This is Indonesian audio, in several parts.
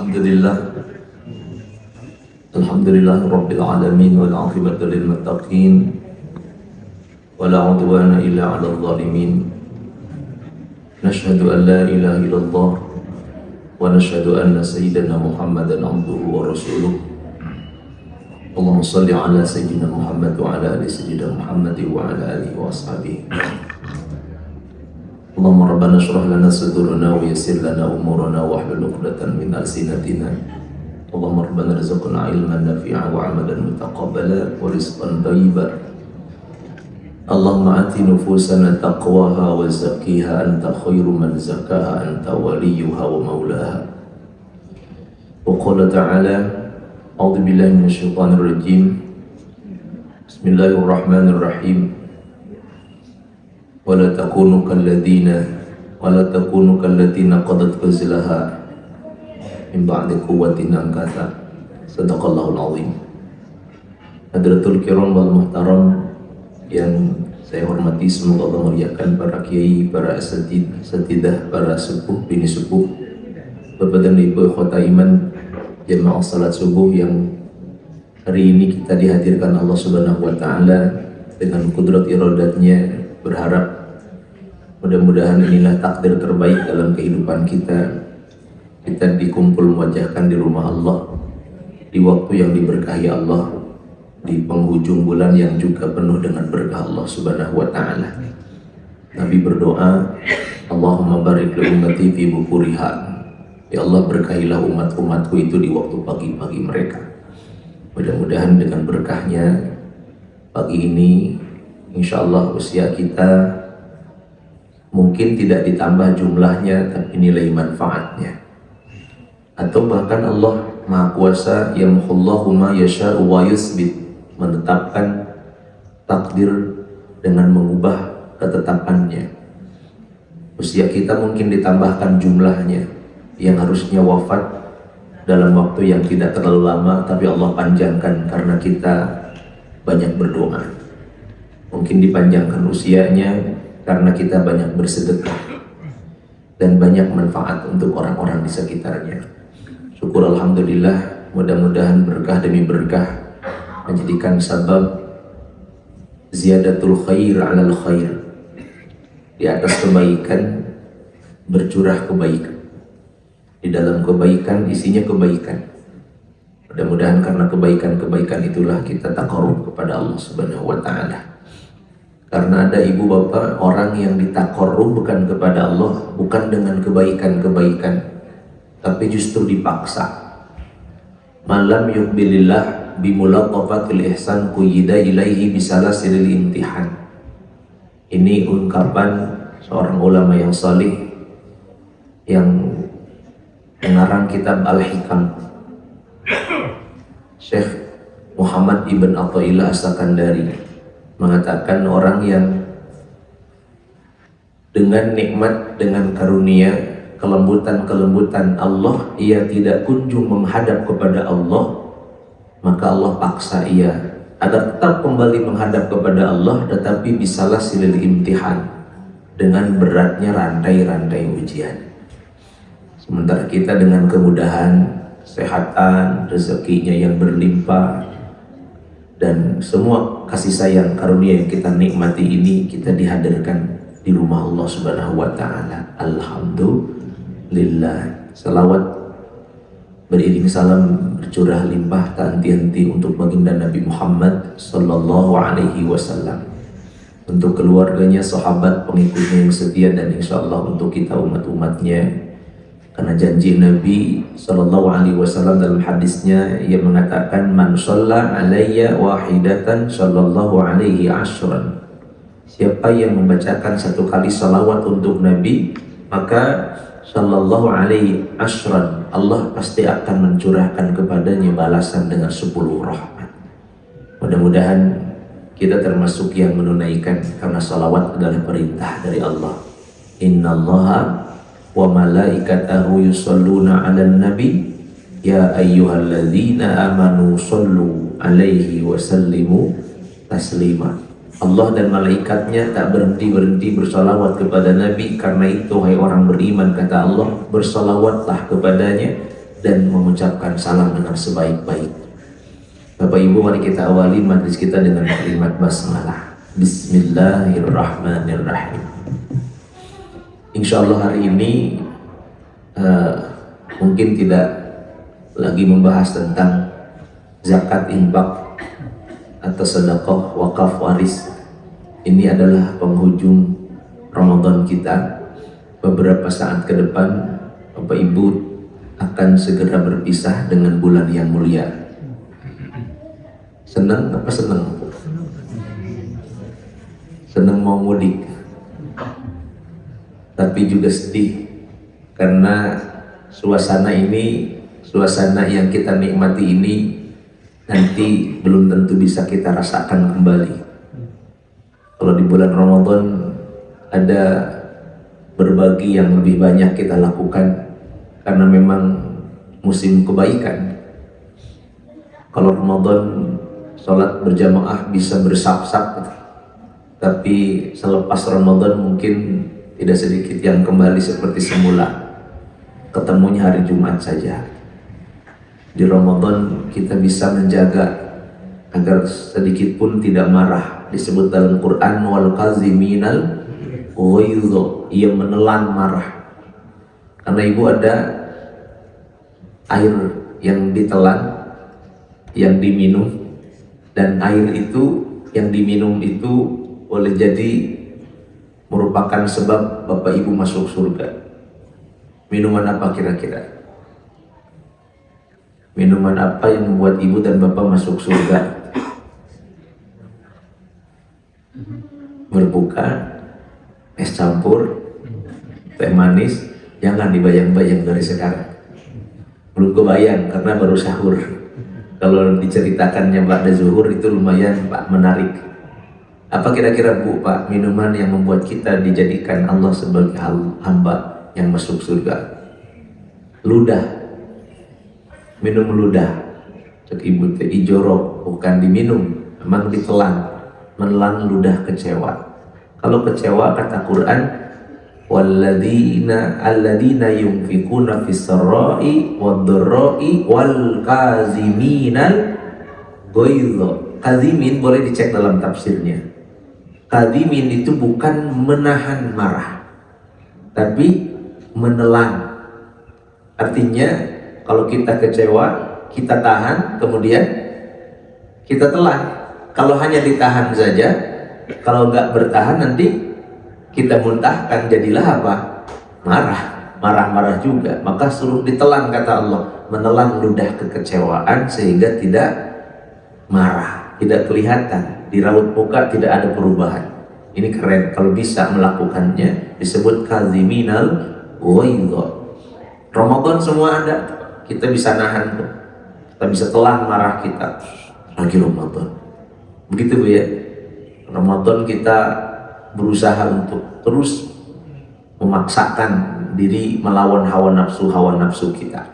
Alhamdulillah Alhamdulillah Rabbil Alamin wal aqibatu lil muttaqin wala udwana illa 'alal zalimin. Nashhadu an la ilaha illallah wa nashhadu anna sayyidana Muhammadan 'abduhu wa rasuluh. Allahumma shalli 'ala sayyidina Muhammad wa 'ala ali sayyidina Muhammad wa 'ala alihi wa ashabihi. Allahumma rabbana shrah lana sadrana wa yassir lana umurana wa hlul 'uqdatam min alsinatina. Allahumma rabbana rizqna ilman nafi'an wa 'amalan mutaqabbala wa rizqan thayyiban. Allahumma ati nufusana taqwaha wa zakkiha anta khairu man zakkaha anta waliyuha wa maulaha. Wa qala ta'ala a'udzu billahi minasyaitonir rajim. Bismillahirrahmanirrahim. Wala takunu kalladzina qadat ghazlaha min ba'di quwwatin ankatha. Shadaqallahul azim. Hadratul kiram wal muhtaram yang saya hormati, semoga Allah muliakan para kiai, para asatidzah, para sepuh, bini sepuh, bapak dan ibu ikhwata iman, jamaah salat subuh yang hari ini kita dihadirkan Allah Subhanahu wa taala dengan kudrat iradatnya. Berharap mudah-mudahan inilah takdir terbaik dalam kehidupan kita. Kita dikumpul mewajahkan di rumah Allah di waktu yang diberkahi Allah, di penghujung bulan yang juga penuh dengan berkah Allah Subhanahu wa taala. Nabi berdoa, Allahumma barik li ummati fi bukuriha. Ya Allah, berkahilah umat-umatku itu di waktu pagi-pagi mereka. Mudah-mudahan dengan berkahnya pagi ini insyaallah usia kita mungkin tidak ditambah jumlahnya, tapi nilai manfaatnya. Atau bahkan Allah Maha Kuasa yamhullahu ma yasha'u wa yusbit, menetapkan takdir dengan mengubah ketetapannya. Usia kita mungkin ditambahkan jumlahnya, yang harusnya wafat dalam waktu yang tidak terlalu lama, tapi Allah panjangkan karena kita banyak berdoa. Mungkin dipanjangkan usianya karena kita banyak bersedekah dan banyak manfaat untuk orang-orang di sekitarnya. Syukur alhamdulillah, mudah-mudahan berkah demi berkah menjadikan sabab ziyadatul khair alal khair. Di atas kebaikan bercurah kebaikan. Di dalam kebaikan isinya kebaikan. Mudah-mudahan karena kebaikan-kebaikan itulah kita taqarrub kepada Allah Subhanahu wa taala. Karena ada ibu bapak orang yang ditaqarrub bukan kepada Allah, bukan dengan kebaikan-kebaikan, tapi justru dipaksa. Malam yuqbilillah bimulaqafatil ihsan quyida ilaihi bisalasilil imtihan. Ini ungkapan seorang ulama yang salih yang mengarang kitab Al-Hikam, Syekh Muhammad Ibn Athaillah As-Sakandari, mengatakan orang yang dengan nikmat, dengan karunia, kelembutan Allah, ia tidak kunjung menghadap kepada Allah, maka Allah paksa ia agar tetap kembali menghadap kepada Allah, tetapi bisalah silil imtihan, dengan beratnya rantai-rantai ujian. Sementara kita dengan kemudahan, kesehatan, rezekinya yang berlimpah, dan semua kasih sayang karunia yang kita nikmati ini, kita dihadirkan di rumah Allah Subhanahu wa taala. Alhamdulillah. Salawat beriring salam bercurah limpah tak henti-henti untuk baginda Nabi Muhammad sallallahu alaihi wasallam, untuk keluarganya, sahabat, pengikutnya yang setia, dan insyaallah untuk kita umat-umatnya. Karena janji Nabi sallallahu alaihi wasallam dalam hadisnya, ia mengatakan, man shalla alayya wahidatan sallallahu alaihi ashran. Siapa yang membacakan satu kali salawat untuk Nabi, maka sallallahu alaihi ashran, Allah pasti akan mencurahkan kepadanya balasan dengan 10 rahmat. Mudah-mudahan kita termasuk yang menunaikan, karena salawat adalah perintah dari Allah. Innallaha wa malaikatahu yusholluna 'alan nabi ya ayyuhalladzina amanu shollu 'alaihi wa sallimu taslima. Allah dan malaikatnya tak berhenti-berhenti bersalawat kepada Nabi. Karena itu, hai orang beriman, kata Allah, bersalawatlah kepadanya dan mengucapkan salam dengan sebaik-baik. Bapak Ibu, mari kita awali majlis kita dengan kalimat basmalah. Bismillahirrahmanirrahim. Insya Allah hari ini mungkin tidak lagi membahas tentang zakat, infak atau sedekah, wakaf, waris. Ini adalah penghujung Ramadan kita. Beberapa saat ke depan Bapak Ibu akan segera berpisah dengan bulan yang mulia. Senang apa senang? Senang mau mudik, tapi juga sedih karena suasana ini, suasana yang kita nikmati ini nanti belum tentu bisa kita rasakan kembali. Kalau di bulan Ramadan ada berbagi yang lebih banyak kita lakukan karena memang musim kebaikan. Kalau Ramadan sholat berjamaah bisa bersap-sap, tapi selepas Ramadan mungkin tidak sedikit yang kembali seperti semula, ketemunya hari Jumat saja. Di Ramadan kita bisa menjaga agar sedikit pun tidak marah. Disebut dalam Quran wal qaziminal ghaidha, ia menelan marah. Karena Ibu ada air yang ditelan, yang diminum, dan air itu yang diminum itu boleh jadi merupakan sebab Bapak Ibu masuk surga. Minuman apa kira-kira? Minuman apa yang membuat Ibu dan Bapak masuk surga? Berbuka, es campur, teh manis. Jangan dibayang-bayang dari sekarang. Belum kebayang karena baru sahur. Kalau diceritakannya ba'da zuhur itu lumayan Pak, menarik. Apa kira-kira Bu, Pak, minuman yang membuat kita dijadikan Allah sebagai hamba yang masuk surga? Ludah. Minum ludah. Cek Ibu teh ijorok, bukan diminum, memang ditelan. Menelan ludah kecewa. Kalau kecewa kata Quran, alladzina yunfikuna fis sarai wad-dharrai wal kaziminal ghaidha. Kazimin boleh dicek dalam tafsirnya. Kazimin itu bukan menahan marah, tapi menelan. Artinya kalau kita kecewa, kita tahan, kemudian kita telan. Kalau hanya ditahan saja, kalau nggak bertahan nanti kita muntahkan, jadilah apa? Marah-marah juga. Maka suruh ditelan kata Allah, menelan ludah kekecewaan sehingga tidak marah, tidak kelihatan, di raut muka tidak ada perubahan. Ini keren, kalau bisa melakukannya disebut kaziminal ghaidha. Ramadan semua ada, kita bisa nahan tuh. Kita bisa telan marah kita lagi Ramadan. Begitu Bu ya. Ramadan kita berusaha untuk terus memaksakan diri melawan hawa nafsu kita.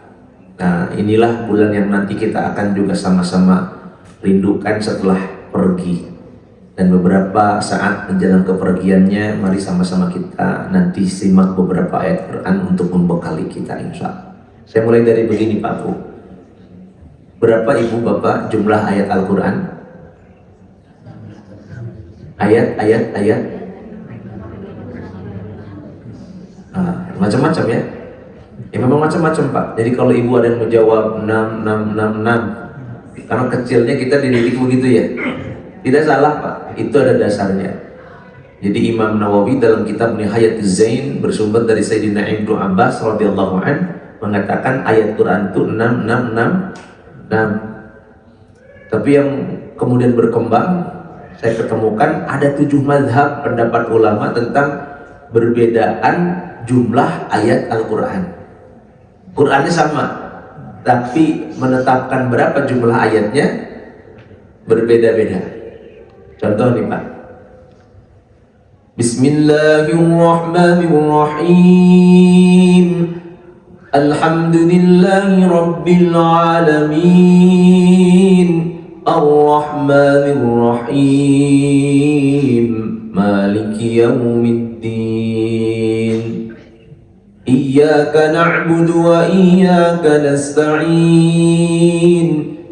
Nah, inilah bulan yang nanti kita akan juga sama-sama rindukan setelah pergi. Dan beberapa saat menjelang kepergiannya, mari sama-sama kita nanti simak beberapa ayat Quran untuk membekali kita insya Allah. Saya mulai dari begini Pak Bu. Berapa Ibu Bapak jumlah ayat Al-Quran? Ayat macam-macam ya. Ya memang macam-macam Pak. Jadi kalau Ibu ada yang menjawab 6 karena kecilnya kita dididik begitu ya. Tidak salah Pak, itu ada dasarnya. Jadi Imam Nawawi dalam kitab Nihayatuz Zain bersumber dari Sayyidina Ibnu Abbas radhiyallahu an mengatakan ayat Quran itu 6. Tapi yang kemudian berkembang, saya ketemukan ada 7 mazhab pendapat ulama tentang berbedaan jumlah ayat Al-Quran. Qurannya sama, tapi menetapkan berapa jumlah ayatnya berbeda-beda. Contoh nih Pak. Bismillahirrahmanirrahim. Alhamdulillahi rabbil alamin. Ar-Rahmanir-Rahim. Maliki yaumiddin. Iyyaka na'budu wa iyyaka nasta'in.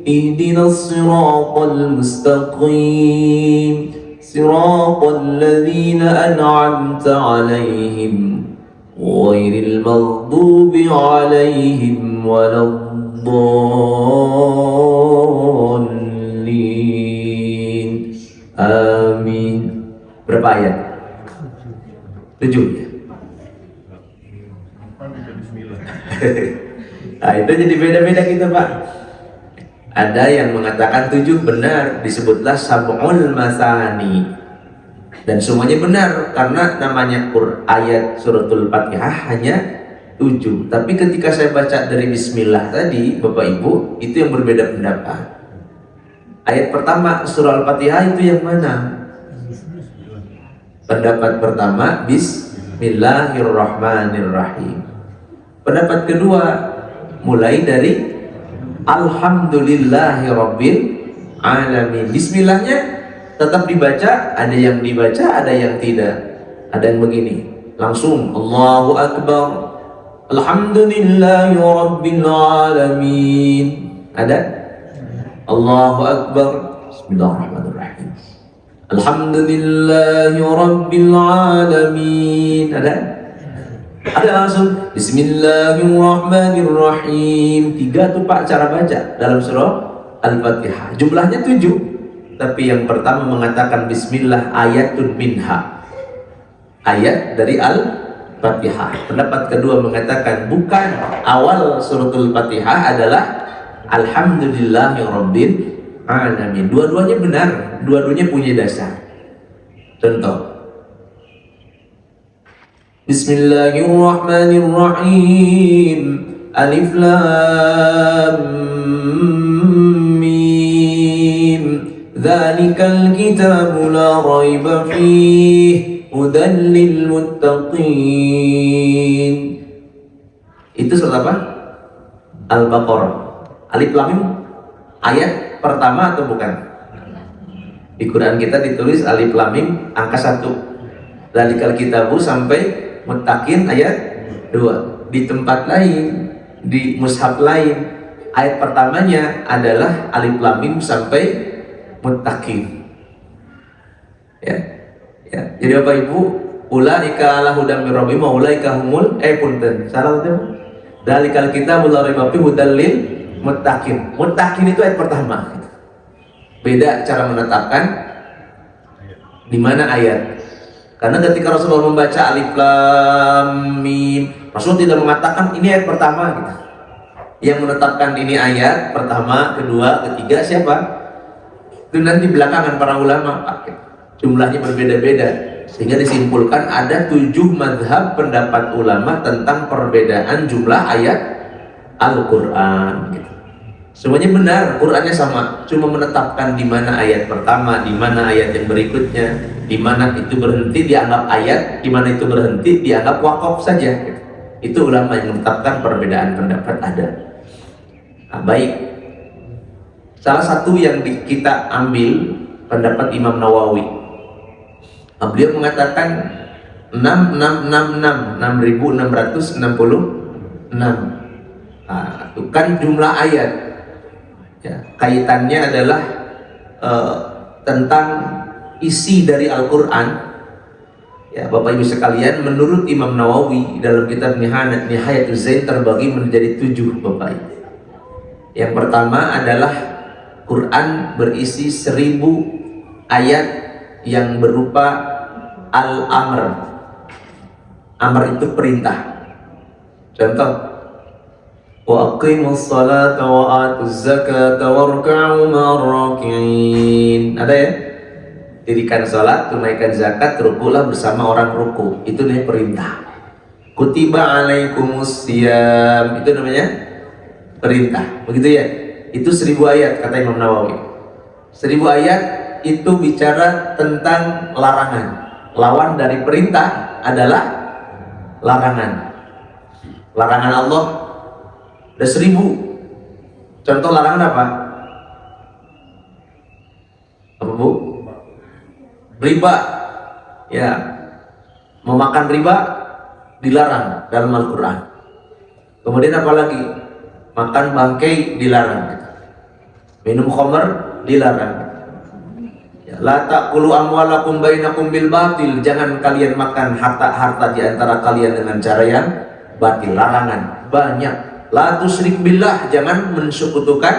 Ihdinas siratal mustaqim. Siratal ladzina an'amta 'alaihim ghairil maghdubi 'alaihim waladdallin. Amin. Berapa ayat? 7 ya? Nah, itu jadi beda-beda kita, Pak. Ada yang mengatakan 7 benar, disebutlah sab'ul masani. Dan semuanya benar karena namanya ayat suratul Fatihah hanya 7. Tapi ketika saya baca dari bismillah tadi, Bapak Ibu, itu yang berbeda pendapat. Ayat pertama surah Al-Fatihah itu yang mana? Pendapat pertama Bismillahirrahmanirrahim. Pendapat kedua mulai dari Alhamdulillahirabbil alamin. Bismillahnya tetap dibaca, ada yang dibaca, ada yang tidak. Ada yang begini, langsung Allahu Akbar, Alhamdulillahirabbil alamin. Ada Allahu Akbar, Bismillahirrahmanirrahim, Alhamdulillahirabbil alamin. Ada langsung Bismillahirrahmanirrahim. 3 tuh Pak cara baca dalam surah Al-Fatihah. Jumlahnya 7. Tapi yang pertama mengatakan Bismillah ayatun minha, ayat dari Al-Fatihah. Pendapat kedua mengatakan bukan, awal suratul Fatihah adalah Alhamdulillahirabbil alamin. Dua-duanya benar, dua-duanya punya dasar. Contoh, Bismillahirrahmanirrahim. Alif lam mim. Dzalikal kitabu la raiba fihi hudan lil muttaqin. Itu surat apa? Al-Baqarah. Alif lam mim ayat pertama atau bukan? Di Quran kita ditulis alif lam mim angka 1. Dzalikal kitabu sampai Muttaqin ayat 2. Di tempat lain, di mushaf lain, ayat pertamanya adalah alif lam mim sampai Muttaqin. Ya. Jadi Bapak Ibu, ulaika ala hudam mir rabbihim wa ulaika humul punten. Salah itu. Dzalikal kitabu la raiba fihi hudal lil muttaqin. Muttaqin itu ayat pertama. Beda cara menetapkan di mana ayat. Karena ketika Rasulullah membaca alif lam mim, Rasulullah tidak mengatakan ini ayat pertama gitu. Yang menetapkan ini ayat pertama, kedua, ketiga siapa? Itu nanti belakangan para ulama, Pak. Jumlahnya berbeda-beda sehingga disimpulkan ada 7 mazhab pendapat ulama tentang perbedaan jumlah ayat Al-Qur'an gitu. Semuanya benar, Qur'annya sama, cuma menetapkan di mana ayat pertama, di mana ayat yang berikutnya, di mana itu berhenti dianggap ayat, di mana itu berhenti dianggap wakaf saja. Itu ulama yang menetapkan perbedaan pendapat ada. Nah, baik. Salah satu yang kita ambil pendapat Imam Nawawi. Nah, beliau mengatakan 6666. Nah, itu kan jumlah ayat. Ya, kaitannya adalah tentang isi dari Al-Quran. Ya, Bapak Ibu sekalian, menurut Imam Nawawi dalam kitab Nihayatul Zain terbagi menjadi 7, Bapak Ibu. Yang pertama adalah Quran berisi 1000 ayat yang berupa al-amr. Amr itu perintah. Contoh, wa aqimus salata wa atuz zakata warka'u ma'ar raki'in. Ada ya? Dirikan salat, tunaikan zakat, rukulah bersama orang ruku. Itu namanya perintah. Kutiba alaikumus siyam, itu namanya perintah. Begitu ya? Itu 1000 ayat kata Imam Nawawi. 1000 ayat itu bicara tentang larangan. Lawan dari perintah adalah larangan. Larangan Allah ada 1000. Contoh larangan apa? Apa Bu? Riba. Ya. Memakan riba dilarang dalam Al-Quran. Kemudian apalagi? Makan bangkai dilarang, minum khamr dilarang. La ta'kulu amwalakum bainakum bil batil, jangan kalian makan harta di antara kalian dengan cara yang batil. Larangan banyak. La tusyrik billah, jangan mensekutukan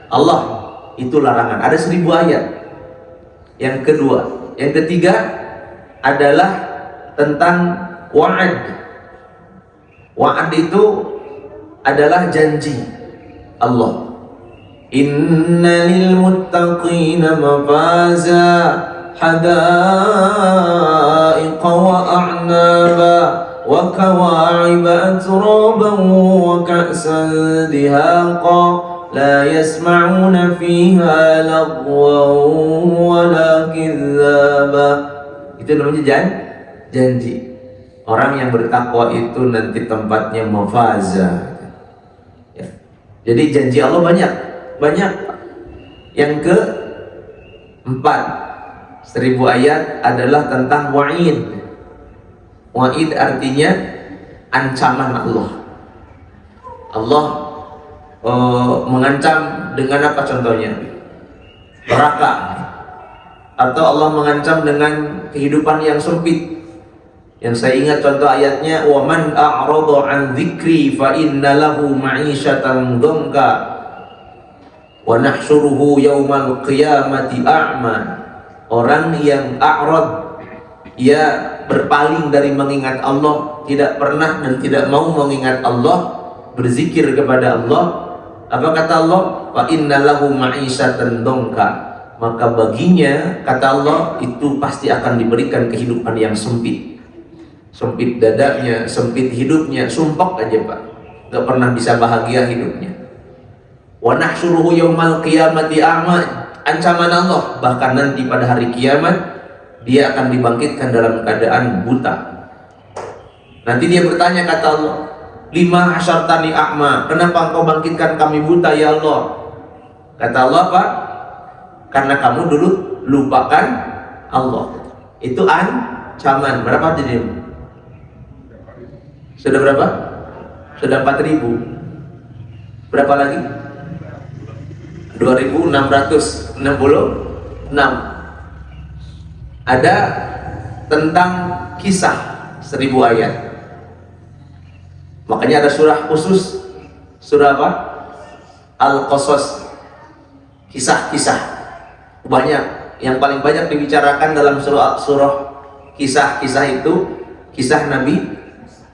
Allah, itu larangan. Ada 1000 ayat. Yang kedua, yang ketiga adalah tentang wa'ad. Wa'ad itu adalah janji Allah. Inna lil muttaqina mafaza hadaiqa wa a'naba wa kawa'iba atraban wa ka'san dihaqa la yasma'una fiha lagwan wa la kidzaba. Itu namanya janji. Orang yang bertakwa itu nanti tempatnya mafaza. Ya. Jadi janji Allah banyak. Yang keempat, 1000 ayat adalah tentang wa'id. Wa'id artinya ancaman Allah. Allah mengancam dengan apa contohnya? Neraka. Atau Allah mengancam dengan kehidupan yang sempit. Yang saya ingat contoh ayatnya, wa man a'rada an dzikri fa inna lahu ma'isyatan dhanka wa nahsyuruhu yaumal qiyamati a'ma. Orang yang a'rad, ia berpaling dari mengingat Allah, tidak pernah dan tidak mau mengingat Allah, berzikir kepada Allah. Apa kata Allah? Fa inna lahu ma'isyatan dhanka, maka baginya, kata Allah, itu pasti akan diberikan kehidupan yang sempit. Sempit dadanya, sempit hidupnya, sumpek aja Pak, gak pernah bisa bahagia hidupnya. Wa nahsyuruhu yaumal qiyamati a'ma, ancaman Allah, bahkan nanti pada hari kiamat dia akan dibangkitkan dalam keadaan buta. Nanti dia bertanya, kata Allah, lima asyartani a'ma, kenapa engkau bangkitkan kami buta ya Allah? Kata Allah, Pak, karena kamu dulu lupakan Allah. Itu ancaman. Berapa jadi? Sudah berapa? Sudah 4000. Berapa lagi? 2666. Ada tentang kisah 1000 ayat. Makanya ada surah khusus. Surah apa? Al-Qasas. Kisah-kisah. Banyak. Yang paling banyak dibicarakan dalam surah kisah-kisah itu kisah Nabi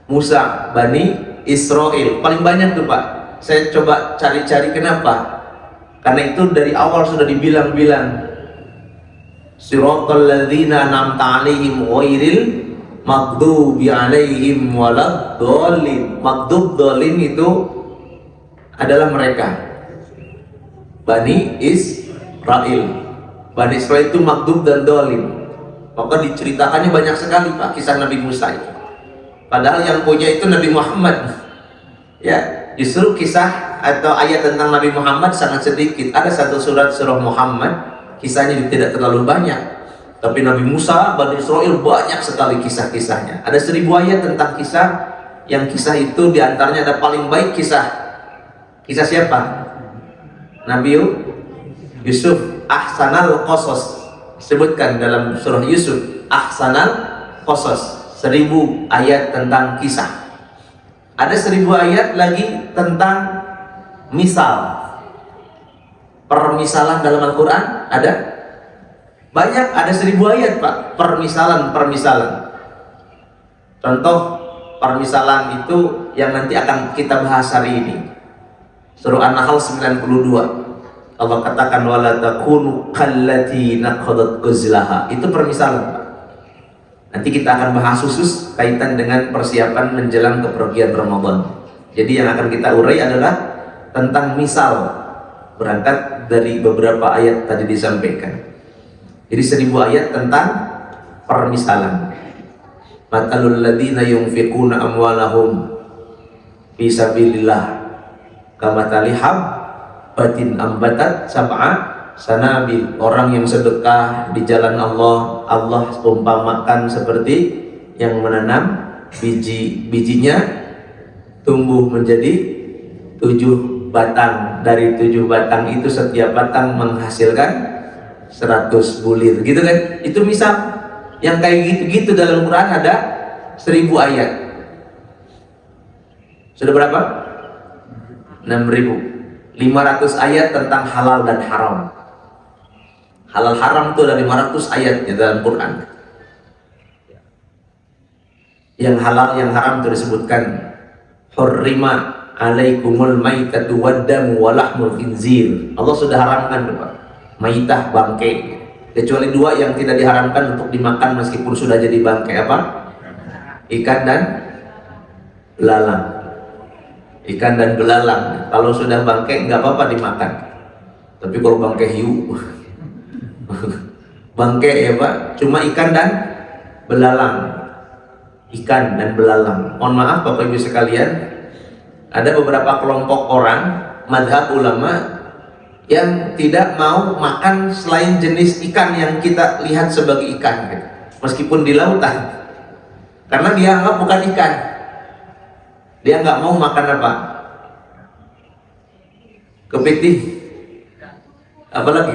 Musa, Bani Israel. Paling banyak tuh Pak. Saya coba cari-cari kenapa. Karena itu dari awal sudah dibilang-bilang, siratal ladzina an'amta 'alaihim ghairil maghdubi 'alaihim waladdallin. Maghdub dhalin itu adalah mereka Bani Israel. Bani Israel itu maghdub dan dhalin. Maka diceritakannya banyak sekali Pak, kisah Nabi Musa itu. Padahal yang punya itu Nabi Muhammad. Ya, justru kisah atau ayat tentang Nabi Muhammad sangat sedikit. Ada satu surah Muhammad, kisahnya tidak terlalu banyak. Tapi Nabi Musa, Bani Israel banyak sekali kisah-kisahnya. Ada 1000 ayat tentang kisah, yang kisah itu diantaranya ada paling baik kisah. Kisah siapa? Nabi Yusuf, ahsanal qasas. Sebutkan dalam surah Yusuf, ahsanal qasas. 1000 ayat tentang kisah. Ada 1000 ayat lagi tentang misal. Permisalan dalam Al-Quran ada banyak, ada 1000 ayat Pak. Permisalan. Contoh permisalan itu yang nanti akan kita bahas hari ini. Surah An-Nahl 92. Allah katakan wala takunu kallati naqadat ghazlaha. Itu permisalan Pak. Nanti kita akan bahas khusus kaitan dengan persiapan menjelang kepergian Ramadan. Jadi yang akan kita urai adalah tentang misal, berangkat dari beberapa ayat tadi disampaikan. Jadi 1000 ayat tentang permisalan. Matalul ladzina yunfiquna amwalahum fi sabilillah kamathali habbatin ambatat sab'a sanabil. Orang yang sedekah di jalan Allah, Allah umpamakan seperti yang menanam Bijinya tumbuh menjadi 7 batang. Dari 7 batang itu setiap batang menghasilkan 100 bulir, gitu kan? Itu misal yang kayak gitu-gitu dalam Quran ada 1000 ayat. Sudah berapa? 6.500 ayat tentang halal dan haram. Halal haram itu ada 500 ayatnya dalam Quran. Yang halal yang haram itu disebutkan hurrima alaikumul maitatu waddamu walahmul khinzir. Allah sudah haramkan Pak, maitah, bangkai. Kecuali 2 yang tidak diharamkan untuk dimakan meskipun sudah jadi bangkai, apa? Ikan dan belalang. Ikan dan belalang kalau sudah bangkai nggak apa-apa dimakan. Tapi kalau bangkai hiu bangkai ya Pak, cuma ikan dan belalang. Ikan dan belalang. Mohon maaf Bapak Ibu sekalian, ada beberapa kelompok orang, madhab ulama, yang tidak mau makan selain jenis ikan yang kita lihat sebagai ikan, gitu. Meskipun di lautan, karena dia anggap bukan ikan. Dia nggak mau makan apa? Kepiting. Apalagi?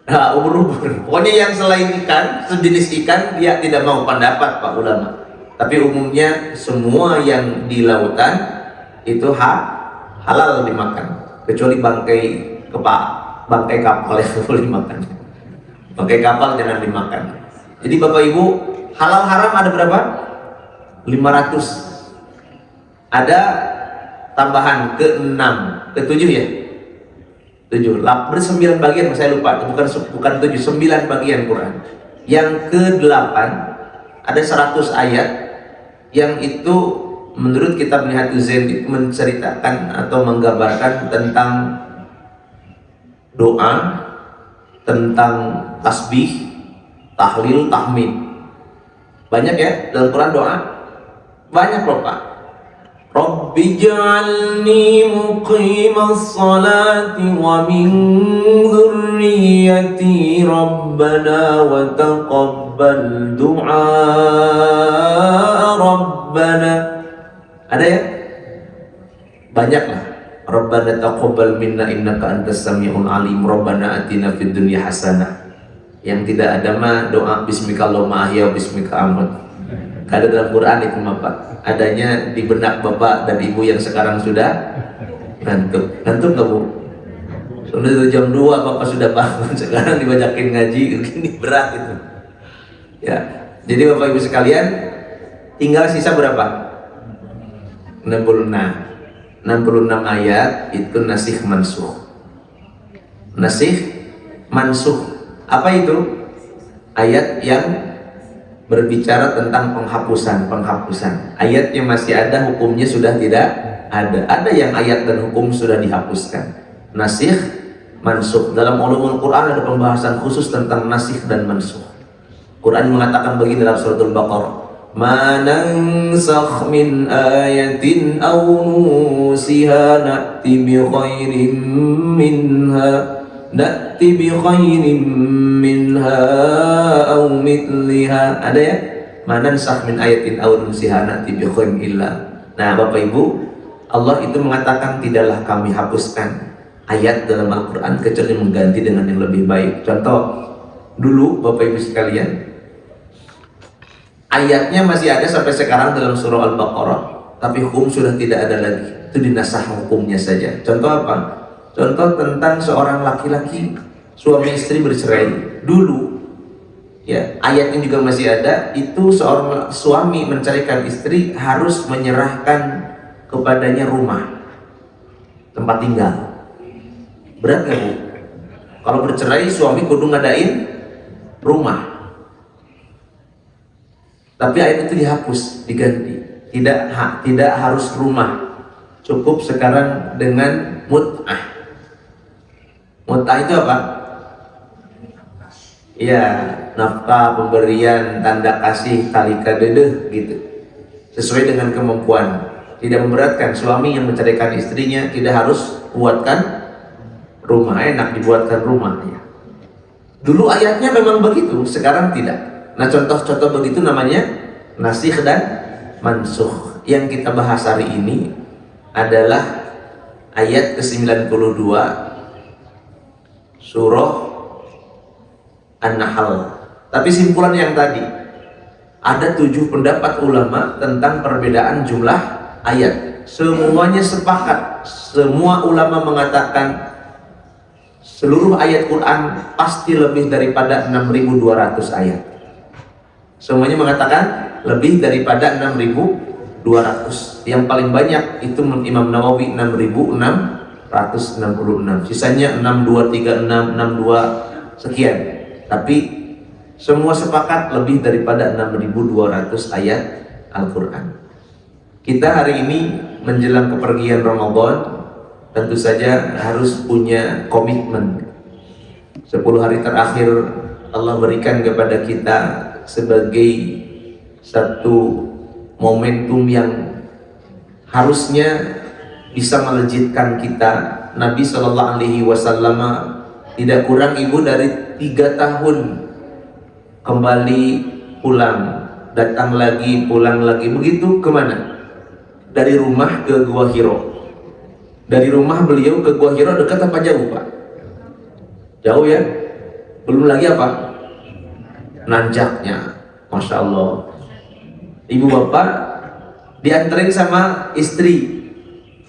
Nah, ubur-ubur. Pokoknya yang selain ikan, sejenis ikan, dia tidak mau, pendapat Pak ulama. Tapi umumnya semua yang di lautan itu halal dimakan, kecuali bangkai kapal yang boleh dimakan. Bangkai kapal jangan dimakan. Jadi Bapak Ibu, halal haram ada berapa? 500. Ada tambahan ke-6, ke-7 ya? 7, 9 bagian, saya lupa, bukan 7, 9 bagian Quran. Yang ke-8 ada 100 ayat yang itu menurut kitab Minhajul Zain itu menceritakan atau menggambarkan tentang doa, tentang tasbih, tahlil, tahmid. Banyak ya dalam Quran doa, banyak loh Pak. Rabbi ja'alni muqimas salati wa min dhurriyyati rabbana wa taqabbal du'a rabbana. Ada ya? Banyak lah. Rabbana taqabbal minna innaka antas sami'ul alim. Rabbana atina fid dunya hasanah. Yang tidak ada mah doa bismika Allahumma ahya bismika amut. Ada dalam Quran itu Pak. Adanya di benak Bapak dan Ibu yang sekarang sudah ngantuk. Ngantuk nggak Bu? Sudah jam 2 Bapak sudah bangun, sekarang dibacakin ngaji, ini berat itu. Ya. Jadi Bapak Ibu sekalian, tinggal sisa berapa? 66 ayat itu nasikh mansukh. Nasikh mansukh. Apa itu? Ayat yang berbicara tentang penghapusan. Ayatnya masih ada, hukumnya sudah tidak ada. Ada yang ayat dan hukum sudah dihapuskan. Nasikh, mansukh. Dalam ulumul Quran ada pembahasan khusus tentang nasikh dan mansukh. Quran mengatakan begini dalam suratul Baqarah, "Ma nansakh min ayatin aw nusiha na'ti bi khairin minha aw mithliha." Ada ya? Manan sah min ayatin aw nusiha na'ti bi khairin illa. Nah, Bapak Ibu, Allah itu mengatakan tidaklah kami hapuskan ayat dalam Al-Qur'an kecuali mengganti dengan yang lebih baik. Contoh, dulu Bapak Ibu sekalian, ayatnya masih ada sampai sekarang dalam surah Al-Baqarah, tapi hukum sudah tidak ada lagi. Itu dinasah hukumnya saja. Contoh apa? Contoh tentang seorang laki-laki, suami istri bercerai. Dulu ya, ayatnya juga masih ada. Itu seorang suami menceraikan istri harus menyerahkan kepadanya rumah, tempat tinggal. Berat gak Bu? Kalau bercerai suami kudu ngadain rumah. Tapi ayat itu dihapus, diganti. Tidak harus rumah, cukup sekarang dengan mut'ah. Mut'ah itu apa? Ya, nafkah, pemberian, tanda kasih, tali kadedeh gitu. Sesuai dengan kemampuan. Tidak memberatkan. Suami yang menceraikan istrinya tidak harus buatkan rumah, enak dibuatkan rumah ya. Dulu ayatnya memang begitu, sekarang tidak. Nah, contoh-contoh begitu namanya nasikh dan mansukh. Yang kita bahas hari ini adalah ayat ke-92 surah An-Nahl. Tapi simpulan yang tadi, ada 7 pendapat ulama tentang perbedaan jumlah ayat. Semuanya sepakat, semua ulama mengatakan seluruh ayat Quran pasti lebih daripada 6.200 ayat. Semuanya mengatakan lebih daripada 6.200. Yang paling banyak itu Imam Nawawi 6.666. Sisanya 6236, 62 sekian. Tapi semua sepakat lebih daripada 6.200 ayat Al-Quran. Kita hari ini menjelang kepergian Ramadan, tentu saja harus punya komitmen. 10 hari terakhir Allah berikan kepada kita sebagai satu momentum yang harusnya bisa melejitkan kita. Nabi SAW tidak kurang ibu dari 3 tahun kembali pulang, datang lagi, pulang lagi. Begitu kemana? Dari rumah ke Gua Hiro. Dari rumah beliau ke Gua Hiro dekat apa jauh, Pak? Jauh ya? Belum lagi apa? Nanjaknya. Masya Allah. Ibu bapak dianterin sama istri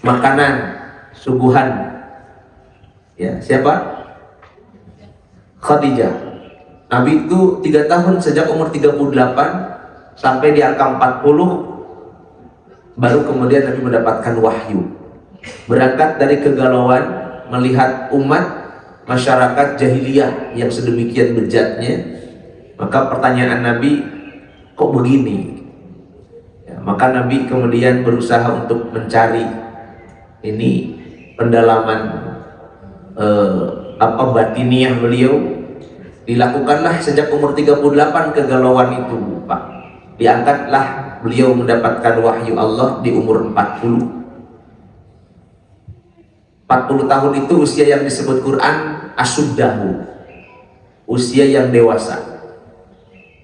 makanan, suguhan. Ya, siapa? Khadijah. Nabi itu 3 tahun, sejak umur 38 sampai di angka 40 baru kemudian Nabi mendapatkan wahyu. Berangkat dari kegalauan melihat umat masyarakat jahiliyah yang sedemikian bejatnya, maka pertanyaan Nabi, kok begini? Ya, maka Nabi kemudian berusaha untuk mencari ini pendalaman batiniah beliau. Dilakukanlah sejak umur 38 kegalauan itu, Pak. Diangkatlah beliau mendapatkan wahyu Allah di umur 40. 40 tahun itu usia yang disebut Quran asuddahu, usia yang dewasa.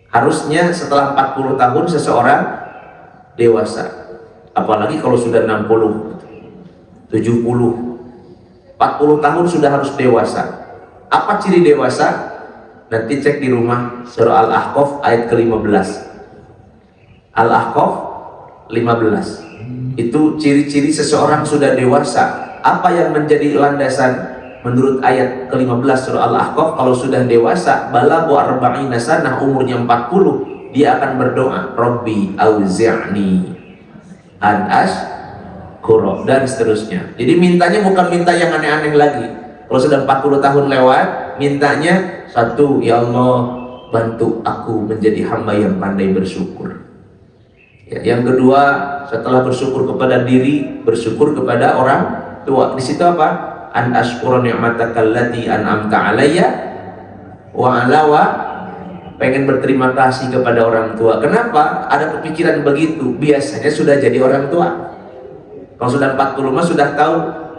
Harusnya setelah 40 tahun seseorang dewasa. Apalagi kalau sudah 60, 70, 40 tahun sudah harus dewasa. Apa ciri dewasa? Nanti cek di rumah surah Al-Ahqaf ayat ke-15. Al-Ahqaf 15. Itu ciri-ciri seseorang sudah dewasa. Apa yang menjadi landasan menurut ayat ke-15 surah Al-Ahqaf? Kalau sudah dewasa, balagha arba'ina sanah, umurnya 40, dia akan berdoa, Rabbi auzi'ni an ashkura, dan seterusnya. Jadi mintanya bukan minta yang aneh-aneh lagi. Kalau sudah 40 tahun lewat, mintanya satu, ya Allah, bantu aku menjadi hamba yang pandai bersyukur. Ya, yang kedua, setelah bersyukur kepada diri, bersyukur kepada orang tua. Di situ apa? An ashkura ni'mataka allati an'amta alayya wa alawa, pengen berterima kasih kepada orang tua. Kenapa? Ada kepikiran begitu. Biasanya sudah jadi orang tua. Kalau sudah 40 mah sudah tahu,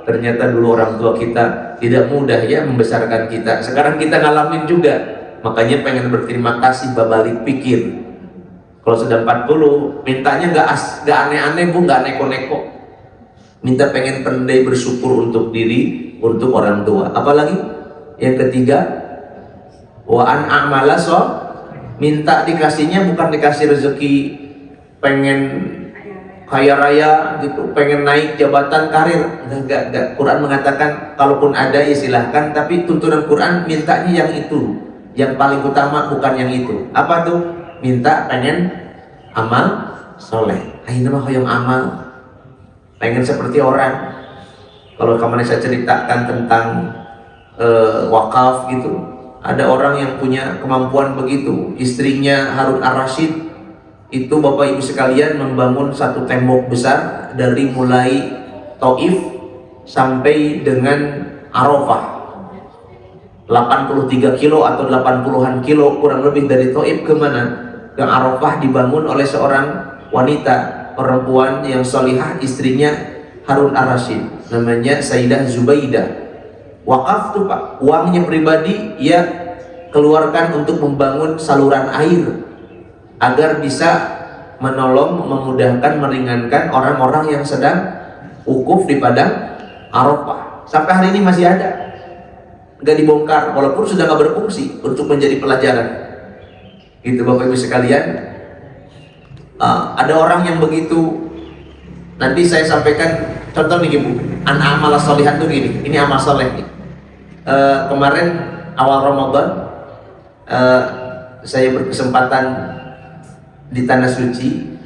ternyata dulu orang tua kita tidak mudah ya membesarkan kita. Sekarang kita ngalamin juga. Makanya pengen berterima kasih, babalik pikir. Kalau sudah 40, mintanya nggak aneh-aneh bu, nggak neko-neko. Minta pengen pandai bersyukur untuk diri, untuk orang tua. Apalagi? Yang ketiga, wa an a'mala minta dikasihnya bukan dikasih rezeki pengen kaya raya gitu, pengen naik jabatan karir, enggak. Quran mengatakan kalaupun ada ya silahkan, tapi tuntunan Quran mintanya yang itu, yang paling utama bukan yang itu. Apa tuh? Minta pengen amal soleh. Ayo mah hoyong amal, pengen seperti orang. Kalau kemarin saya ceritakan tentang wakaf gitu, ada orang yang punya kemampuan begitu. Istrinya Harun Ar-Rasyid itu, Bapak Ibu sekalian, membangun satu tembok besar dari mulai Taif sampai dengan Arafah, 83 kilo atau 80-an kilo kurang lebih dari Taif ke mana? Ke Arafah, dibangun oleh seorang wanita perempuan yang salihah, istrinya Harun Ar-Rasyid, namanya Sayyidah Zubaidah. Wakaf tuh Pak, uangnya pribadi ia keluarkan untuk membangun saluran air agar bisa menolong, memudahkan, meringankan orang-orang yang sedang wukuf di padang Arafah. Sampai hari ini masih ada, nggak dibongkar, walaupun sudah nggak berfungsi untuk menjadi pelajaran. Gitu Bapak Ibu sekalian. Ada orang yang begitu. Nanti saya sampaikan contoh nih Ibu. Amal sholihat tuh gini. Ini amal soleh nih. Kemarin awal Ramadan saya berkesempatan di Tanah Suci.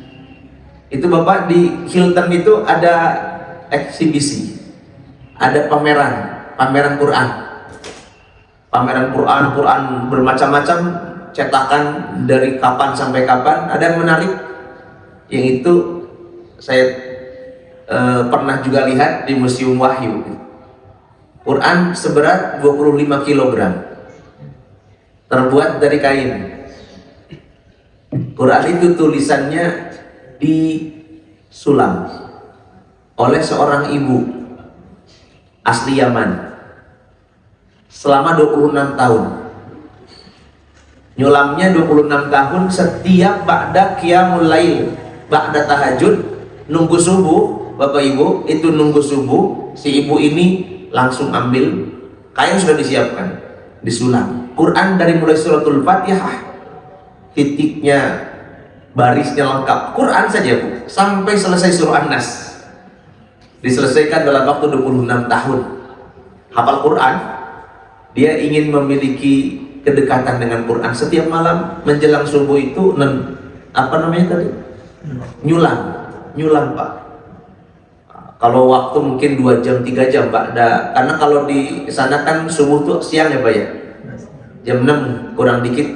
Itu Bapak di Hilton itu ada eksibisi, ada pameran Quran. Pameran Quran bermacam-macam, cetakan dari kapan sampai kapan. Ada yang menarik, yang itu saya pernah juga lihat di Museum Wahyu. Quran seberat 25 kg, terbuat dari kain. Quran itu tulisannya disulam oleh seorang ibu asli Yaman selama 26 tahun. Nyulamnya 26 tahun, setiap ba'da qiyamul lail, ba'da tahajud, nunggu subuh. Bapak Ibu, itu nunggu subuh, si ibu ini langsung ambil kain sudah disiapkan, disulam Quran dari mulai suratul Fatihah, titiknya, barisnya lengkap, Quran saja Bu, sampai selesai surah An-Nas, diselesaikan dalam waktu 26 tahun. Hafal Quran. Dia ingin memiliki kedekatan dengan Quran. Setiap malam menjelang subuh itu nyulam Pak. Kalau waktu mungkin 2 jam 3 jam Pak, karena kalau di sana kan subuh tuh siang ya Pak ya, jam 6 kurang dikit.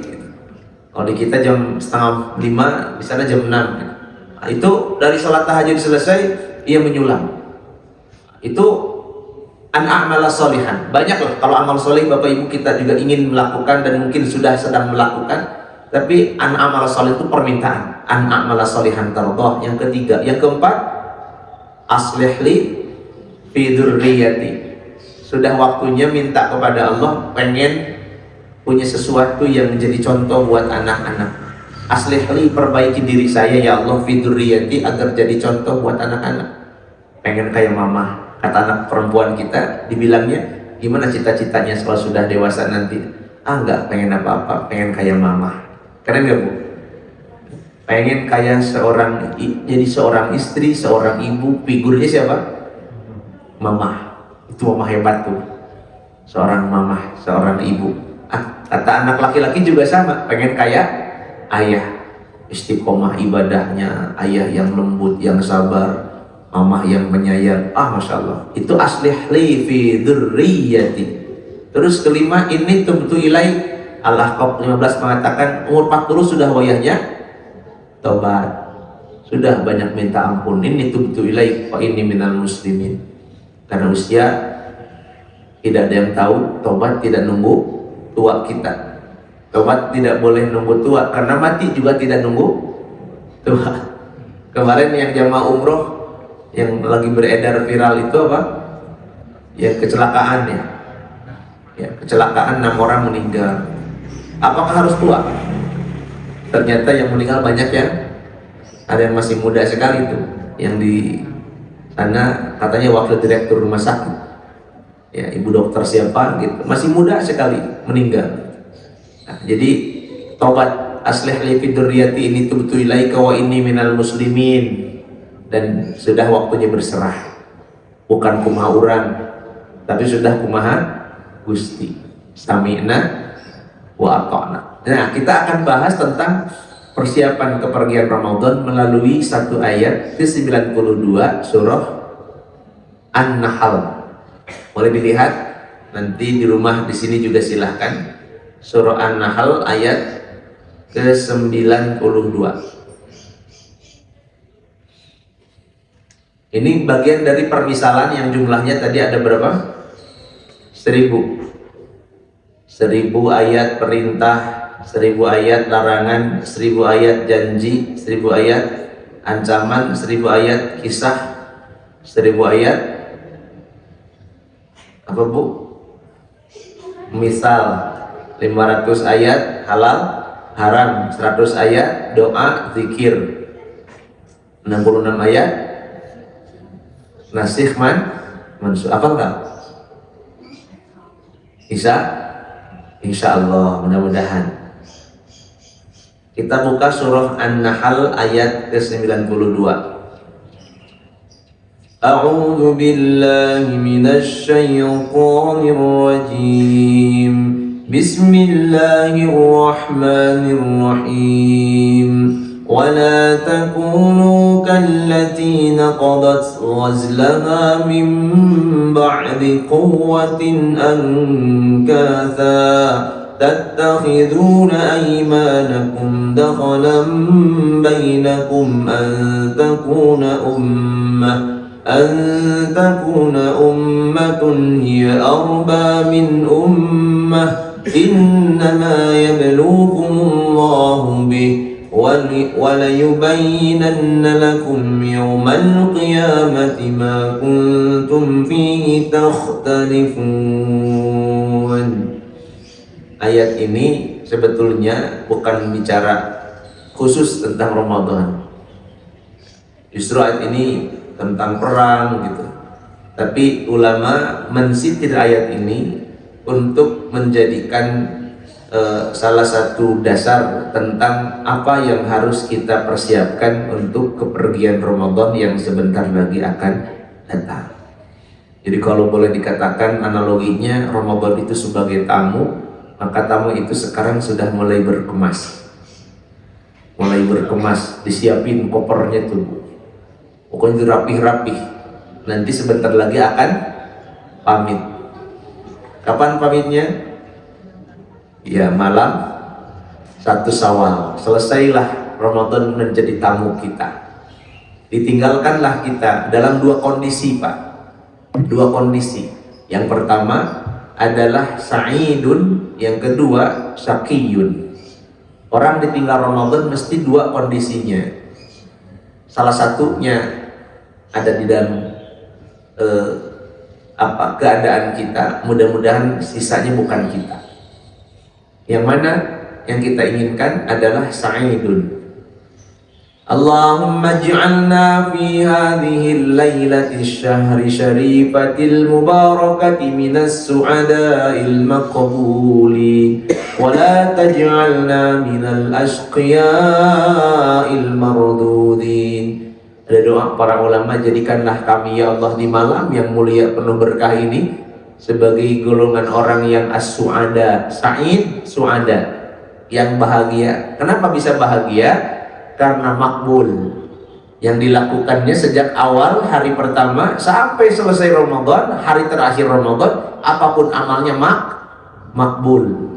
Kalau di kita jam setengah 5, di sana jam 6. Nah, itu dari sholat tahajud selesai, ia menyulam. Itu amal sholihan. Banyak loh kalau amal soleh Bapak Ibu kita juga ingin melakukan dan mungkin sudah sedang melakukan. Tapi amal soleh itu permintaan. Amal sholihan tardoh. Yang ketiga, yang keempat, aslihli fi dzurriyyati. Sudah waktunya minta kepada Allah, pengen punya sesuatu yang menjadi contoh buat anak-anak. Aslihli, perbaiki diri saya ya Allah, fi dzurriyyati, agar jadi contoh buat anak-anak. Pengen kayak mama. Kata anak perempuan kita, dibilangnya, gimana cita-citanya kalau sudah dewasa nanti? Enggak pengen apa-apa, pengen kayak mama. Keren gak Bu? Pengen kayak jadi seorang istri, seorang ibu. Figurnya siapa? Mama. Itu mama hebat tuh. Seorang mama, seorang ibu. Kata anak laki-laki juga sama, pengen kayak ayah. Istiqomah ibadahnya, ayah yang lembut, yang sabar, mama yang menyayang. Masya Allah. Itu aslihli fi dzurriyyati. Terus kelima, ini tubtu ilai. Al-Ahqaf 15 mengatakan umur 40 sudah wayahnya tobat, sudah banyak minta ampun. Ini tubtu ilaik wa inni minal muslimin. Karena usia tidak ada yang tahu, tobat tidak nunggu tua kita. Tobat tidak boleh nunggu tua, karena mati juga tidak nunggu tua. Kemarin yang jamaah umroh yang lagi beredar viral itu apa? Ya kecelakaan ya. Ya kecelakaan, 6 orang meninggal. Apakah harus tua? Ternyata yang meninggal banyak yang ada yang masih muda sekali tuh, yang di sana katanya wakil direktur rumah sakit, ya ibu dokter siapa gitu, masih muda sekali meninggal. Nah, jadi taubat aslihli fi dzurriyyati ini tubtu ilaika wa inni minal muslimin, dan sudah waktunya berserah, bukan kumaha urang tapi sudah kumaha Gusti, sami'na wa ata'na. Nah, kita akan bahas tentang persiapan kepergian Ramadan melalui satu ayat ke-92 surah An-Nahl. Boleh dilihat nanti di rumah, di sini juga silahkan. Surah An-Nahl ayat ke-92. Ini bagian dari permisalan yang jumlahnya tadi ada berapa? 1000 ayat perintah, 1000 ayat larangan, 1000 ayat janji, 1000 ayat ancaman, 1000 ayat kisah, 1000 ayat apa Bu? Misal, 500 ayat halal haram, 100 ayat doa zikir, 66 ayat nasikh mansukh. Apa enggak? Insya Allah, mudah-mudahan. Kita buka surah An-Nahl ayat ke-92. A'udzu billahi minasy syaithanir rajim. Bismillahirrahmanirrahim. ولا تكونوا كالتي نقضت غزلها من بعد قوة أنكاثا تتخذون أيمانكم دخلا بينكم أن تكون أمة هي أربى من أمة إنما يبلوكم الله به وَلَيُبَيِّنَنَّ لَكُمْ يَوْمَ الْقِيَامَةِ مَا كُنْتُمْ فِيهِ تَخْتَلِفُونَ. Ayat ini sebetulnya bukan bicara khusus tentang Ramadan. Justru ayat ini tentang perang gitu. Tapi ulama mensitir ayat ini untuk menjadikan salah satu dasar tentang apa yang harus kita persiapkan untuk kepergian Ramadan yang sebentar lagi akan datang. Jadi kalau boleh dikatakan analoginya, Ramadan itu sebagai tamu, maka tamu itu sekarang sudah mulai berkemas, disiapin kopernya tuh, pokoknya rapih-rapih. Nanti sebentar lagi akan pamit. Kapan pamitnya? Ya, malam 1 Syawal. Selesailah Ramadan menjadi tamu kita. Ditinggalkanlah kita dalam 2 kondisi, Pak. 2 kondisi. Yang pertama adalah sa'idun, yang kedua syaqiyun. Orang ditinggal Ramadan mesti 2 kondisinya. Salah satunya ada di dalam keadaan kita, mudah-mudahan sisanya bukan kita. Yang mana yang kita inginkan adalah sa'idun. Allahumma ij'alna fi hadhihi al-lailati asy-syahri syarifatil mubarakati minas su'ada'il maqbuli wa la taj'alna minal ashqiya'il mardudin. Ada doa para ulama, jadikanlah kami ya Allah di malam yang mulia penuh berkah ini sebagai golongan orang yang as-su'ada, sa'id, su'ada, yang bahagia. Kenapa bisa bahagia? Karena makbul, yang dilakukannya sejak awal hari pertama sampai selesai Ramadan, hari terakhir Ramadan, apapun amalnya makbul.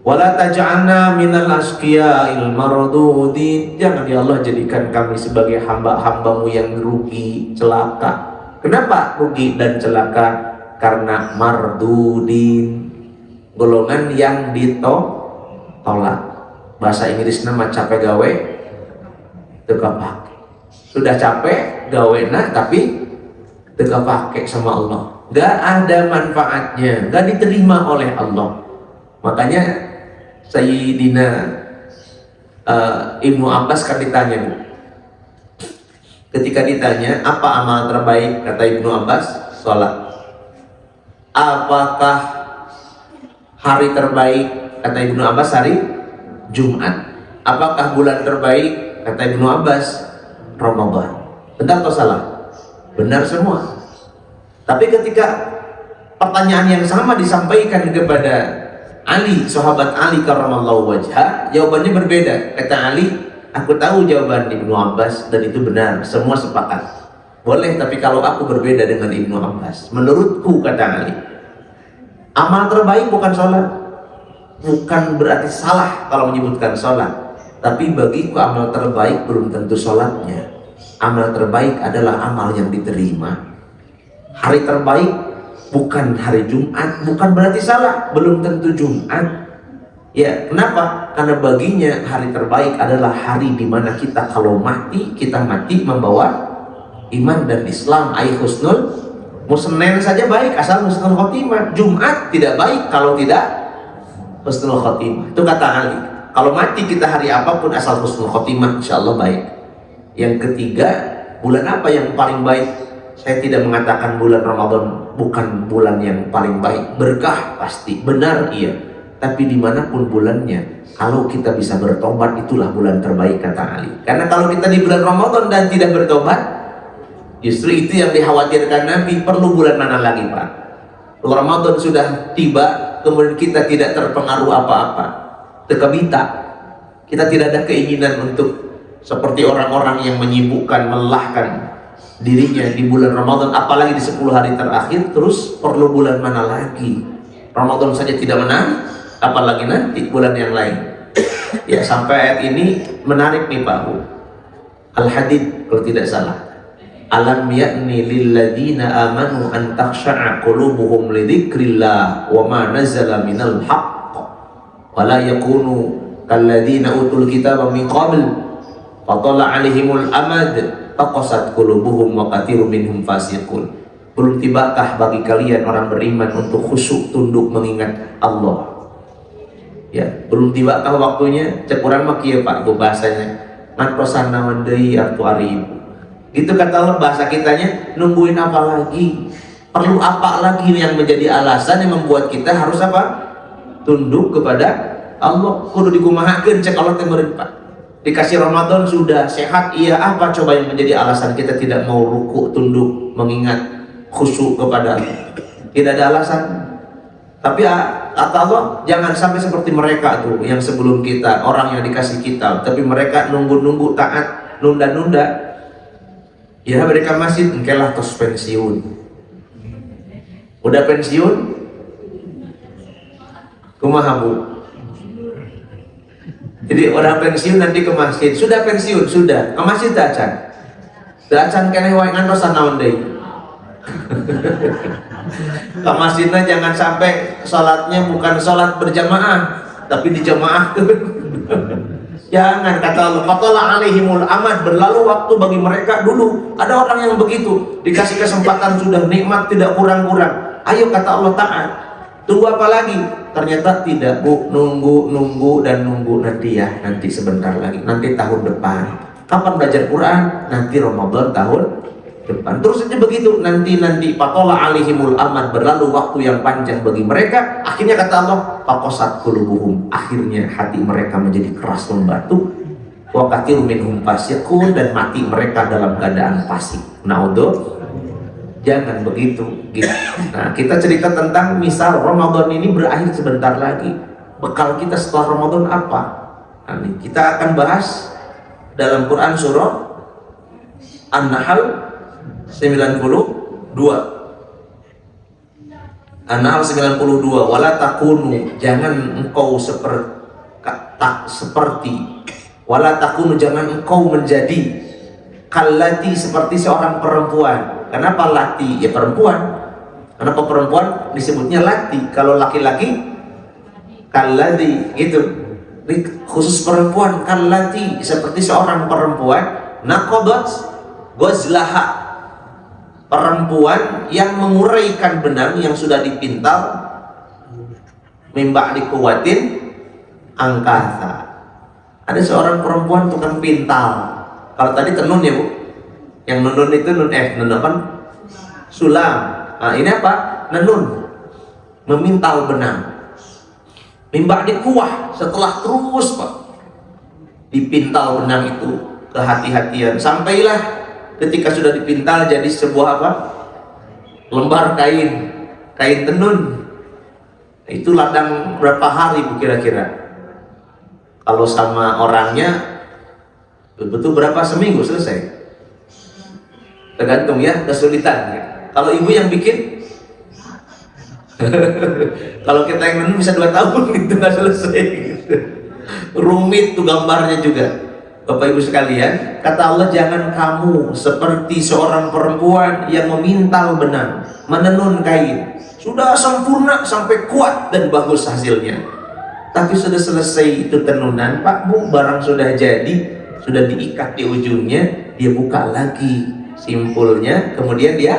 Wala taj'alna minal ashqiya'il mardudin. Jangan ya Allah jadikan kami sebagai hamba-hambamu yang rugi, celaka. Kenapa rugi dan celaka? Karena mardudin, golongan yang ditolak. Bahasa Inggrisnya mah capek gawe teka pake. Sudah capek gawena tapi teka pake sama Allah, gak ada manfaatnya, gak diterima oleh Allah. Makanya Sayyidina Ibnu Abbas kan ditanya, Bu. Ketika ditanya apa amal terbaik, kata Ibnu Abbas, sholat. Apakah hari terbaik, kata Ibnu Abbas, hari Jumat. Apakah bulan terbaik, kata Ibnu Abbas, Ramadan. Benar atau salah? Benar semua. Tapi ketika pertanyaan yang sama disampaikan kepada Ali, sahabat Ali karramallahu wajhah, jawabannya berbeda. Kata Ali, aku tahu jawaban Ibnu Abbas dan itu benar, semua sepakat. Boleh, tapi kalau aku berbeda dengan Ibnu Abbas, menurutku, kata Ali, amal terbaik bukan sholat. Bukan berarti salah kalau menyebutkan sholat, tapi bagiku amal terbaik belum tentu sholatnya. Amal terbaik adalah amal yang diterima. Hari terbaik bukan hari Jumat, bukan berarti salah, belum tentu Jumat. Ya, kenapa? Karena baginya hari terbaik adalah hari dimana kita kalau mati, kita mati membawa iman dan Islam. Husnul, mau Senin saja baik asal husnul khotimah. Jumat tidak baik kalau tidak husnul khotimah. Itu kata Ali. Kalau mati kita hari apapun asal husnul khotimah, insya Allah baik. Yang ketiga, bulan apa yang paling baik? Saya tidak mengatakan bulan Ramadan bukan bulan yang paling baik. Berkah pasti, benar iya. Tapi dimanapun bulannya, kalau kita bisa bertobat, itulah bulan terbaik, kata Ali. Karena kalau kita di bulan Ramadan dan tidak bertobat, justru itu yang dikhawatirkan Nabi. Perlu bulan mana lagi, Pak? Kalau Ramadan sudah tiba, kemudian kita tidak terpengaruh apa-apa, tekabita, kita tidak ada keinginan untuk seperti orang-orang yang menyibukkan, melelahkan dirinya di bulan Ramadan, apalagi di 10 hari terakhir. Terus perlu bulan mana lagi? Ramadan saja tidak menang, apalagi nanti bulan yang lain. Ya, sampai ayat ini menarik nih Pak Bu. Al-Hadid kalau tidak salah. Alam ya'ni lilladina amanu an takhsha'a qulubuhum li dzikrillah wa ma nazala minal haqq wa la yakunu kalladina utul kitaba min qabl fatala 'alaihimul amad faqasat qulubuhum wa katsirun minhum fasiqun. Belum tibakah bagi kalian orang beriman untuk khusyuk tunduk mengingat Allah? Ya, belum tibakah waktunya? Cek urang mah kieu Pak Bu bahasanya. Ngan naon deui atuh ari ibu. Gitu kata Allah, bahasa kitanya, nungguin apa lagi? Perlu apa lagi yang menjadi alasan yang membuat kita harus apa? Tunduk kepada Allah. Kudu dikumahakeun cek Allah teh meureun Pak. Dikasih Ramadan sudah sehat, iya, apa coba yang menjadi alasan kita tidak mau ruku, tunduk, mengingat, khusyuk kepada Allah? Tidak ada alasan. Tapi kata Allah, jangan sampai seperti mereka tuh yang sebelum kita, orang yang dikasih kitab, tapi mereka nunggu-nunggu taat, nunda-nunda. Ya mereka masih engkelah tos pensiun. Udah pensiun? Kumaha Bu? Jadi orang pensiun nanti ke masjid. Sudah pensiun, sudah. Ke masjid tak acan? Tak acan keneh wae ngantosan naon deui. Ke masjidnya jangan sampai sholatnya bukan sholat berjamaah, tapi dijamaah. Jangan, kata Allah, fatala alaihimul amad, berlalu waktu bagi mereka dulu. Ada orang yang begitu, dikasih kesempatan sudah nikmat tidak kurang-kurang. Ayo kata Allah taat. Tunggu apa lagi? Ternyata tidak Bu, nunggu dan nunggu nanti ya, nanti sebentar lagi, nanti tahun depan. Kapan belajar Quran? Nanti Ramadan tahun depan. Terus saja begitu, nanti fatala alaihimul amad, berlalu waktu yang panjang bagi mereka. Akhirnya kata Allah, faqasat qulubuhum, akhirnya hati mereka menjadi keras membatu. Wa katsirun minhum fasiqun, dan mati mereka dalam keadaan fasik. Naudzubillah. Jangan begitu gitu. Nah, kita cerita tentang misal Ramadan ini berakhir sebentar lagi. Bekal kita setelah Ramadan apa? Nah, kita akan bahas dalam Quran surah An-Nahl 92. An-Nahl 92. Wala takunu, jangan engkau seperti wala takunu, jangan engkau menjadi kallati, seperti seorang perempuan. Kenapa lati? Ya perempuan. Kenapa perempuan disebutnya lati? Kalau laki-laki kallati gitu. Khusus perempuan, kallati, seperti seorang perempuan naqadat ghazlaha, perempuan yang menguraikan benang yang sudah dipintal mimba dikuatin angkasa. Ada seorang perempuan tukang pintal. Kalau tadi tenun ya Bu, yang nenun itu nun apa? Sulam. Nah, ini apa? Nenun, memintal benang. Mimba dikuah, setelah terus Pak dipintal benang itu kehati-hatian, sampailah ketika sudah dipintal jadi sebuah apa? Lembar kain tenun. Itu ladang berapa hari Bu kira-kira? Kalau sama orangnya betul berapa, seminggu selesai? Tergantung ya, kesulitan ya. Kalau ibu yang bikin kalau kita yang menun bisa 2 tahun itu nggak selesai gitu. Rumit tuh gambarnya juga. Bapak Ibu sekalian, kata Allah, jangan kamu seperti seorang perempuan yang memintal benang, menenun kain. Sudah sempurna sampai kuat dan bagus hasilnya. Tapi sudah selesai itu tenunan Pak Bu, barang sudah jadi, sudah diikat di ujungnya, dia buka lagi simpulnya, kemudian dia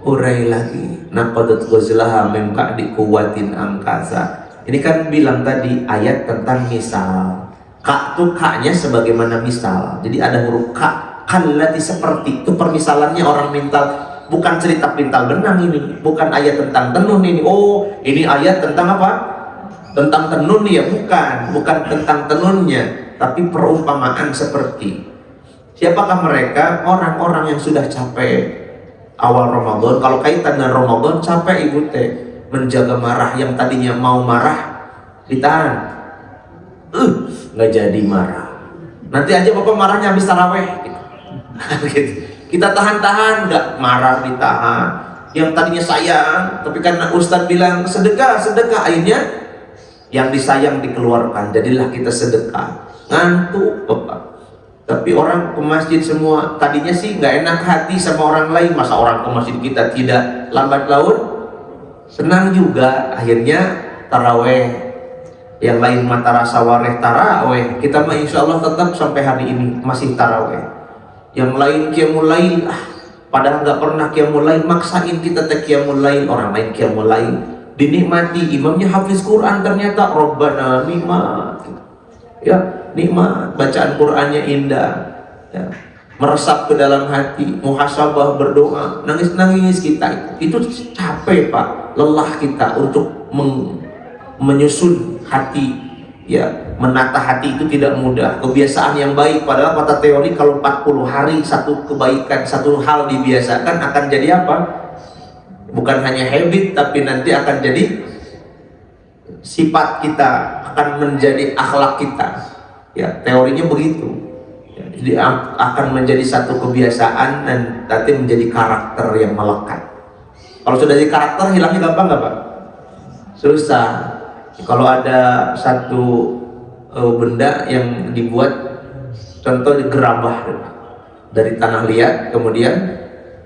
urai lagi. Naqadat ghazlaha min ba'di quwwatin angkasa. Ini kan bilang tadi ayat tentang misal. Ka tuh ka-nya sebagaimana misal. Jadi ada huruf ka, kallati seperti. Itu permisalannya orang mental. Bukan cerita pintal benang ini, bukan ayat tentang tenun ini. Oh, ini ayat tentang apa? Tentang tenun ya, bukan tentang tenunnya, tapi perumpamaan seperti. Siapakah mereka? Orang-orang yang sudah capek awal Ramadan. Kalau kaitan dengan Ramadan, capek ibu teh menjaga marah. Yang tadinya mau marah ditahan, nggak jadi marah. Nanti aja bapak marahnya habis taraweh gitu. Gitu. Kita tahan-tahan, nggak marah ditahan. Yang tadinya sayang, tapi karena Ustadz bilang sedekah, akhirnya yang disayang dikeluarkan. Jadilah kita sedekah. Ngantuk bapak. Tapi orang ke masjid semua, tadinya sih nggak enak hati sama orang lain. Masa orang ke masjid kita tidak lambat laun? Senang juga. Akhirnya taraweh. Yang lain mata rasa wareh taraweh. Kita mah insya Allah tetap sampai hari ini masih taraweh. Yang lain qiyamul lail, padahal nggak pernah qiyamul lail, maksain kita qiyamul lail. Orang lain qiyamul lail dinikmati, imamnya hafiz Quran, ternyata Rabbana nikmat, ya nikmat, bacaan Qurannya indah, ya, meresap ke dalam hati, muhasabah, berdoa, nangis kita itu capek pak, lelah kita untuk menyusun hati. Ya, menata hati itu tidak mudah. Kebiasaan yang baik, padahal kata teori kalau 40 hari satu kebaikan, satu hal dibiasakan akan jadi apa? Bukan hanya habit, tapi nanti akan jadi sifat kita, akan menjadi akhlak kita. Ya, teorinya begitu. Ya, jadi akan menjadi satu kebiasaan dan nanti menjadi karakter yang melekat. Kalau sudah jadi karakter, hilangnya gampang nggak pak? Susah. Kalau ada satu benda yang dibuat, contoh gerabah dari tanah liat, kemudian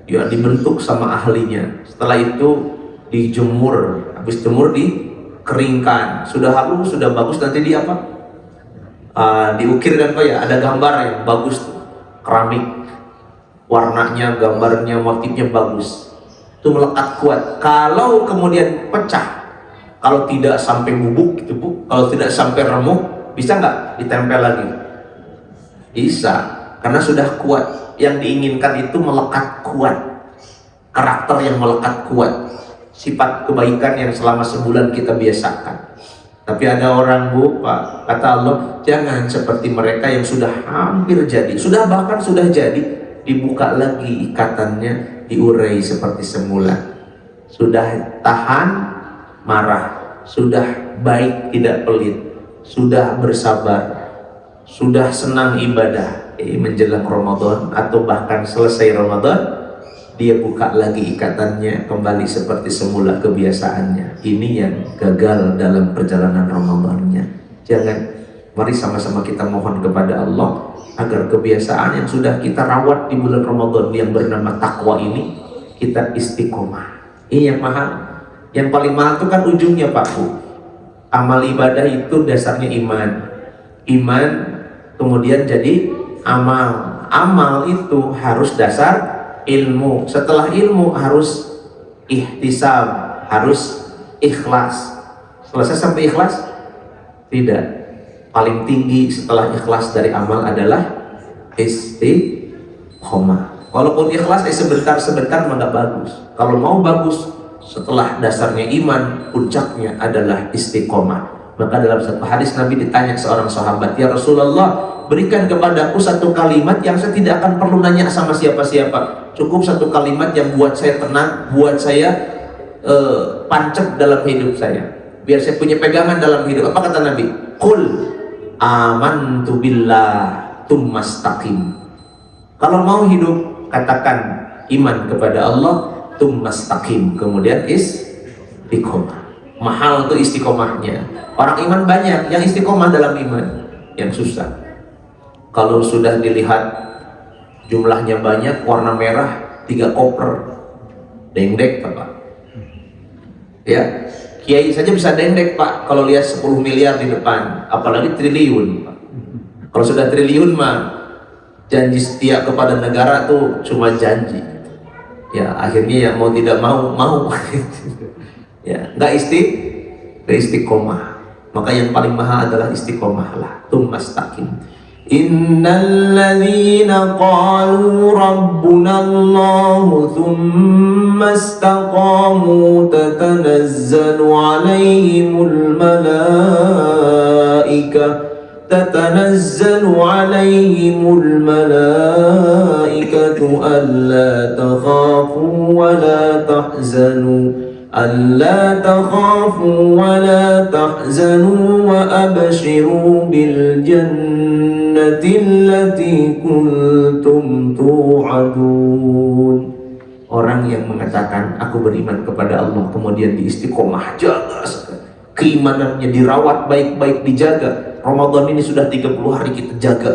ya dibentuk sama ahlinya. Setelah itu dijemur, habis jemur dikeringkan, sudah halus, sudah bagus, nanti di apa? Diukir kan pak ya, ada gambar yang bagus tuh, keramik, warnanya, gambarnya, motifnya bagus, itu melekat kuat. Kalau kemudian pecah, kalau tidak sampai bubuk gitu bu, kalau tidak sampai remuk, bisa nggak ditempel lagi? Bisa, karena sudah kuat. Yang diinginkan itu melekat kuat, karakter yang melekat kuat, sifat kebaikan yang selama sebulan kita biasakan. Tapi ada orang bu, pak, kata Allah, jangan seperti mereka yang sudah hampir jadi, bahkan sudah jadi, dibuka lagi ikatannya, diurai seperti semula. Sudah tahan marah, sudah baik tidak pelit, sudah bersabar, sudah senang ibadah. Menjelang Ramadan atau bahkan selesai Ramadan, dia buka lagi ikatannya, kembali seperti semula kebiasaannya. Ini yang gagal dalam perjalanan Ramadannya. Jangan, mari sama-sama kita mohon kepada Allah agar kebiasaan yang sudah kita rawat di bulan Ramadan yang bernama takwa ini, kita istiqomah. Ini yang mahal. Yang paling mahal itu kan ujungnya Pak Bu. Amal ibadah itu dasarnya iman. Iman kemudian jadi amal. Amal itu harus dasar ilmu. Setelah ilmu harus ihtisab, harus ikhlas. Selesai sampai ikhlas? Tidak. Paling tinggi setelah ikhlas dari amal adalah istiqomah. Walaupun ikhlas sebentar-sebentar nggak bagus. Kalau mau bagus, setelah dasarnya iman, puncaknya adalah istiqomah. Maka dalam satu hadis Nabi ditanya seorang sahabat, ya Rasulullah, berikan kepadaku satu kalimat yang saya tidak akan perlu nanya sama siapa-siapa. Cukup satu kalimat yang buat saya tenang, buat saya pancep dalam hidup saya, biar saya punya pegangan dalam hidup. Apa kata Nabi? Qul amantu billah tummastaqim. Kalau mau hidup, katakan iman kepada Allah, tummastaqim, kemudian istiqomah. Mahal tuh istiqomahnya. Orang iman banyak, yang istiqomah dalam iman yang susah. Kalau sudah dilihat jumlahnya banyak, warna merah, 3 koper, dendek Pak. Ya, kiai saja bisa dendek Pak kalau lihat 10 miliar di depan, apalagi triliun Pak. Kalau sudah triliun mah janji setia kepada negara tuh cuma janji. Ya akhirnya ya mau tidak mau. Ya nggak istiqomah. Maka yang paling mahal adalah istiqomahlah. Tummastaqim. Innal ladzina qalu rabbuna Allah thumma istaqamu tatanazzalu alaihimul malaikah تتنزل عليهم الملائكة ألا تخافوا ولا تحزنوا وأبشروا بالجنة التي كنتم توعدون. Orang yang mengatakan aku beriman kepada Allah kemudian diistiqomah, jaga keimanannya, dirawat baik-baik, dijaga. Ramadan ini sudah 30 hari kita jaga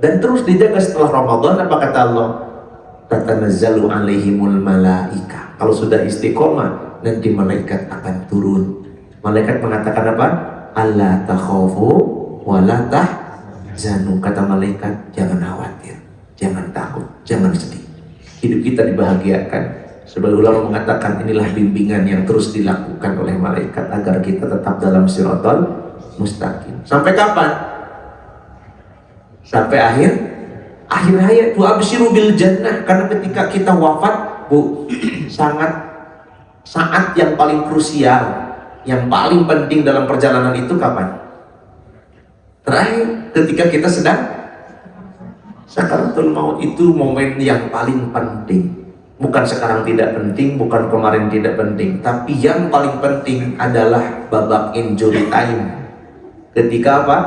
dan terus dijaga. Setelah Ramadan apa kata Allah? Tatanazzalu alaihimul malaika. Kalau sudah istiqomah nanti malaikat akan turun. Malaikat mengatakan apa? Alla takhafu wa la tahzanu. Kata malaikat, jangan khawatir, jangan takut, jangan sedih. Hidup kita dibahagiakan. Sebagai ulama mengatakan inilah bimbingan yang terus dilakukan oleh malaikat agar kita tetap dalam siratal mustaqim. Sampai kapan? Sampai akhir hayat. Wa absyiru bil jannah. Karena ketika kita wafat, Bu, saat yang paling krusial, yang paling penting dalam perjalanan itu kapan? Terakhir, ketika kita sedang sakaratul maut. Itu momen yang paling penting. Bukan sekarang tidak penting, bukan kemarin tidak penting, tapi yang paling penting adalah babak injury time. Ketika apa?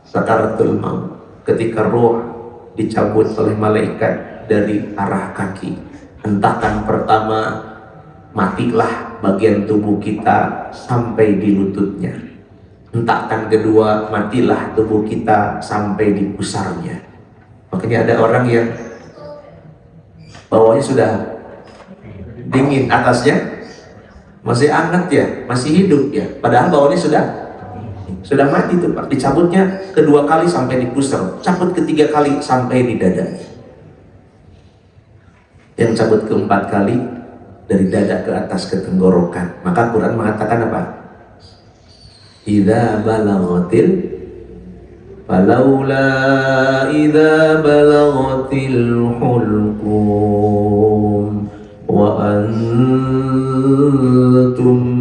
Sakaratul maut. Ketika roh dicabut oleh malaikat dari arah kaki. Hentakan pertama, matilah bagian tubuh kita sampai di lututnya. Hentakan kedua, matilah tubuh kita sampai di pusarnya. Makanya ada orang yang bawahnya sudah dingin, atasnya masih hangat ya, masih hidup ya. Padahal bawahnya sudah mati tuh Pak. Dicabutnya kedua kali sampai di pusar, cabut ketiga kali sampai di dada. Yang cabut keempat kali dari dada ke atas ke tenggorokan. Maka Quran mengatakan apa? Idza balaghatil falaula idza balaghatil hulqum wa antum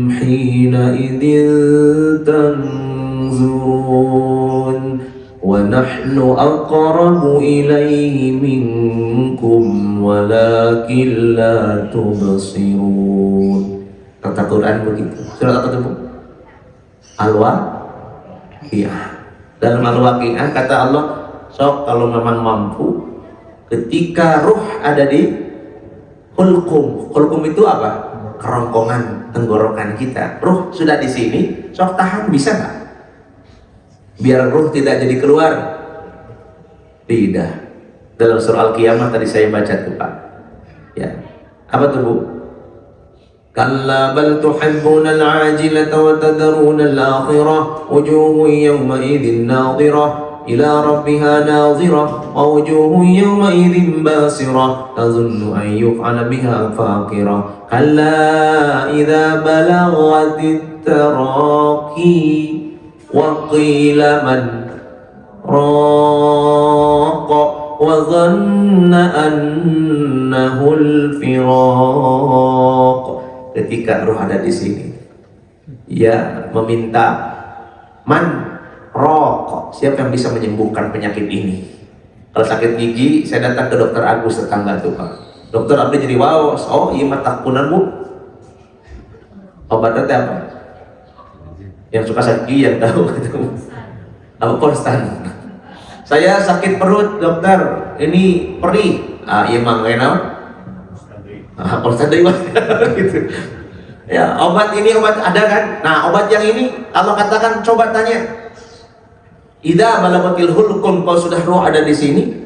hina idzin tanzurun wa nahnu aqrabu ilayhi minkum walakin la tubsirun. Kata Quran begitu. Surat apa itu? Al-Waqiah. Dalam Al-Waqiah kata Allah, sok kalau memang mampu, ketika ruh ada di hulqum. Hulqum itu apa? Kerongkongan tenggorokan kita. Ruh sudah di sini, sok tahan, bisa nggak? Biar ruh tidak jadi keluar. Tidak. Dalam surah Al-Qiyamah tadi saya baca tuh Pak. Ya. Apa tuh Bu? Kalla bal tuhibbuna al-ajilata wa tadharuna al-akhirah wujuhun yawma'idhin nadhirah ila rabbiha nadhirah wa wujuhun yawma'idhin basirah tadhunnu an yuf'ala biha faqirah kalla idza balaghatit taraqi wa qila man raqa wa dhanna annahu al-firaq. Ketika ruh ada di sini, ia meminta man rokok. Siapa yang bisa menyembuhkan penyakit ini? Kalau sakit gigi, saya datang ke dokter Agus tetangga tuh Pak. Dokter Abdi jadi wow, oh iya mata kunan Bu. Obatnya apa? Yang suka sakit gigi yang tahu gitu. Apa konstan? Saya sakit perut dokter, ini perih. Ah iya mang kenal. Konstan dari gitu. Ya obat ini obat ada kan? Nah obat yang ini Allah katakan coba tanya. Idza balagatil hulqum, kalau sudah roh ada di sini.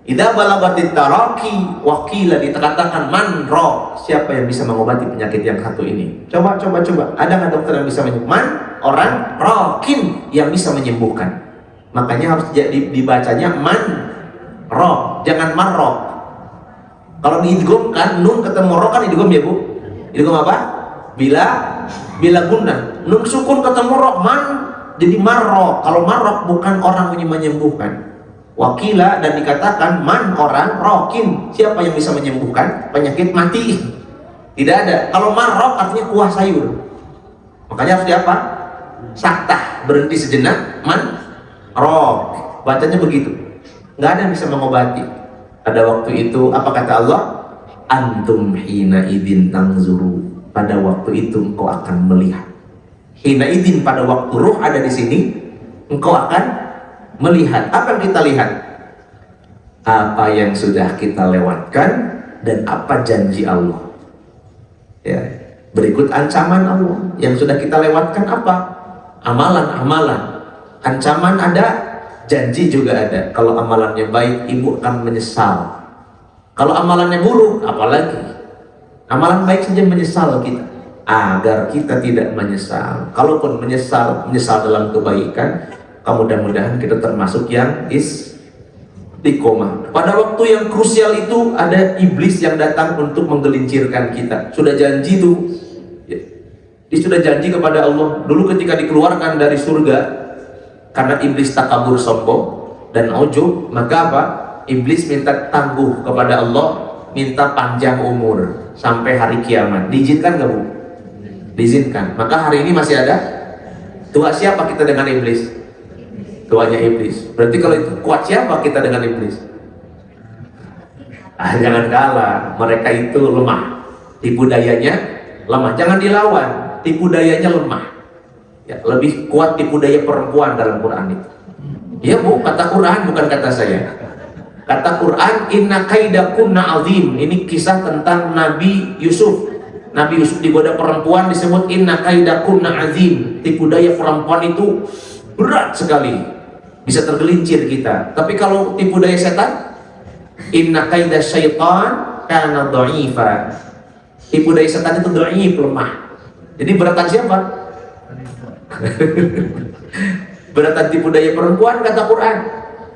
Idza balagatit taraqi wa qila, dikatakan man roh, siapa yang bisa mengobati penyakit yang satu ini? Coba. Ada nggak dokter yang bisa menyembuhkan? Man orang rokin yang bisa menyembuhkan. Makanya harus dibacanya man roh, jangan marroh. Kalau diidgham kan nun ketemu roh kan idgham ya Bu. Idgham apa? Bila guna. Nun sukun ketemu roh man jadi marrok. Kalau marrok bukan orang yang menyembuhkan. Wakila dan dikatakan man orang rokin, siapa yang bisa menyembuhkan penyakit mati? Tidak ada. Kalau marrok artinya kuah sayur. Makanya harus diapa? Saktah, berhenti sejenak, man rok. Bacanya begitu. Nggak ada yang bisa mengobati. Pada waktu itu apa kata Allah? Antum hina idin tangzuru. Pada waktu itu engkau akan melihat. Hina idin pada waktu ruh ada di sini, engkau akan melihat. Apa yang kita lihat? Apa yang sudah kita lewatkan dan apa janji Allah. Ya. Berikut ancaman Allah yang sudah kita lewatkan apa? Amalan-amalan. Ancaman ada, janji juga ada. Kalau amalannya baik, ibu akan menyesal. Kalau amalannya buruk, apalagi. Amalan baik saja menyesal kita. Agar kita tidak menyesal. Kalaupun menyesal dalam kebaikan, mudah-mudahan kita termasuk yang istiqomah. Pada waktu yang krusial itu ada iblis yang datang untuk menggelincirkan kita. Sudah janji tuh. Dia sudah janji kepada Allah. Dulu ketika dikeluarkan dari surga, karena iblis takabur sombong dan ujub, maka apa? Iblis minta tangguh kepada Allah, minta panjang umur sampai hari kiamat. Diizinkan nggak, Bu? Diizinkan. Maka hari ini masih ada. Tua siapa kita dengan iblis? Tuanya iblis. Berarti kalau itu kuat siapa kita dengan iblis? Jangan kalah. Mereka itu lemah. Tipu dayanya lemah. Jangan dilawan. Tipu dayanya lemah. Ya, lebih kuat tipu daya perempuan dalam Quran itu. Ya Bu, kata Quran bukan kata saya. Kata Quran, inna kaidakunna azim. Ini kisah tentang Nabi Yusuf. Nabi Yusuf digoda perempuan disebut inna kaidakunna azim. Tipu daya perempuan itu berat sekali. Bisa tergelincir kita. Tapi kalau tipu daya setan, inna kaida syaitan kana dha'ifa. Tipu daya setan itu dhaif, lemah. Jadi beratan siapa? Beratan tipu daya perempuan kata Quran.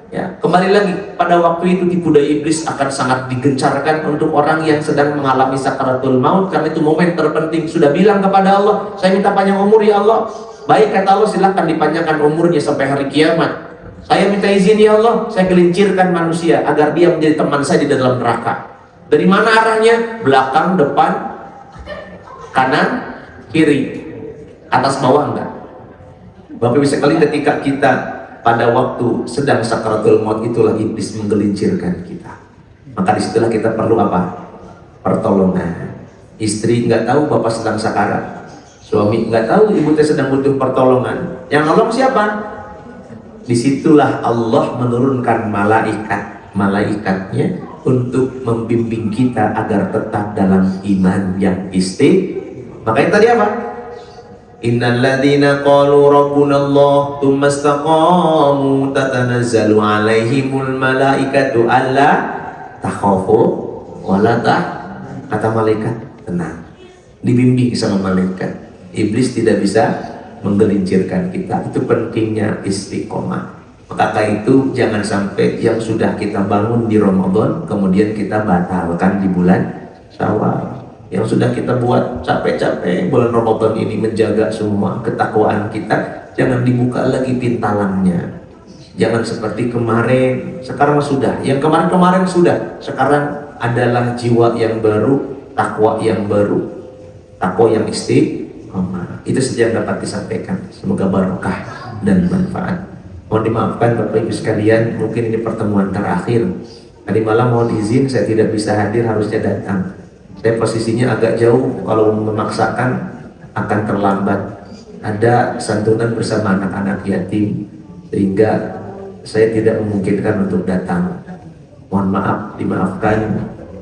Ya, kembali lagi pada waktu itu tipu daya iblis akan sangat digencarkan untuk orang yang sedang mengalami sakaratul maut, karena itu momen terpenting. Sudah bilang kepada Allah, saya minta panjang umur ya Allah. Baik kata Allah, silakan dipanjangkan umurnya sampai hari kiamat. Saya minta izin ya Allah, saya gelincirkan manusia agar dia menjadi teman saya di dalam neraka. Dari mana arahnya? Belakang, depan, kanan, kiri, atas bawah enggak. Bapak Ibu sekali, ketika kita pada waktu sedang sakaratul maut, itulah iblis menggelincirkan kita. Maka disitulah kita perlu apa? Pertolongan. Istri nggak tahu bapak sedang sakarat, suami nggak tahu ibu teh sedang butuh pertolongan. Yang nolong siapa? Disitulah Allah menurunkan malaikatnya untuk membimbing kita agar tetap dalam iman yang makanya tadi apa? Innal ladzina qalu rabbunallah tsumma istaqamu tatanazzalu alaihimul malaikatu alla takhafu wa la kata malaikat tenang, dibimbing sama malaikat. Iblis tidak bisa menggelincirkan kita. Itu pentingnya istiqomah. Maka itu jangan sampai yang sudah kita bangun di Ramadan kemudian kita batalkan di bulan Syawal. Yang sudah kita buat capek-capek bulan Ramadan ini menjaga semua ketakwaan kita, jangan dibuka lagi pintalannya. Jangan seperti kemarin, sekarang sudah. Yang kemarin-kemarin sudah, sekarang adalah jiwa yang baru, takwa yang baru, takwa yang istiqomah. Itu saja yang dapat disampaikan. Semoga barokah dan manfaat. Mohon dimaafkan Bapak Ibu sekalian, mungkin ini pertemuan terakhir. Tadi malam mohon izin saya tidak bisa hadir, harusnya datang. Saya posisinya agak jauh, kalau memaksakan akan terlambat. Ada santunan bersama anak-anak yatim, sehingga saya tidak memungkinkan untuk datang. Mohon maaf, dimaafkan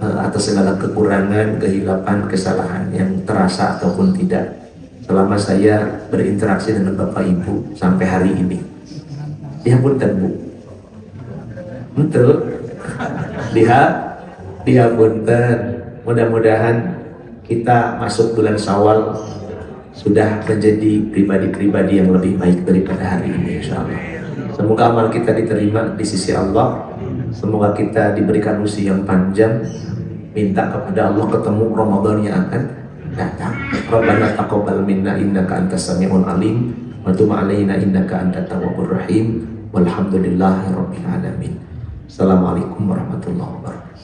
atas segala kekurangan, kehilapan, kesalahan yang terasa ataupun tidak selama saya berinteraksi dengan Bapak Ibu sampai hari ini. Dihapunten Bu. Betul. Dihapunten. Mudah-mudahan kita masuk bulan Syawal sudah menjadi pribadi-pribadi yang lebih baik daripada hari ini, insyaallah. Semoga amal kita diterima di sisi Allah. Semoga kita diberikan usia yang panjang. Minta kepada Allah ketemu Ramadan yang akan datang. Rabbana taqabbal minna innaka antas samiul alim wa tub alaina innaka antat tawwabur rahim. Walhamdulillahi rabbil alamin. Assalamualaikum warahmatullahi wabarakatuh.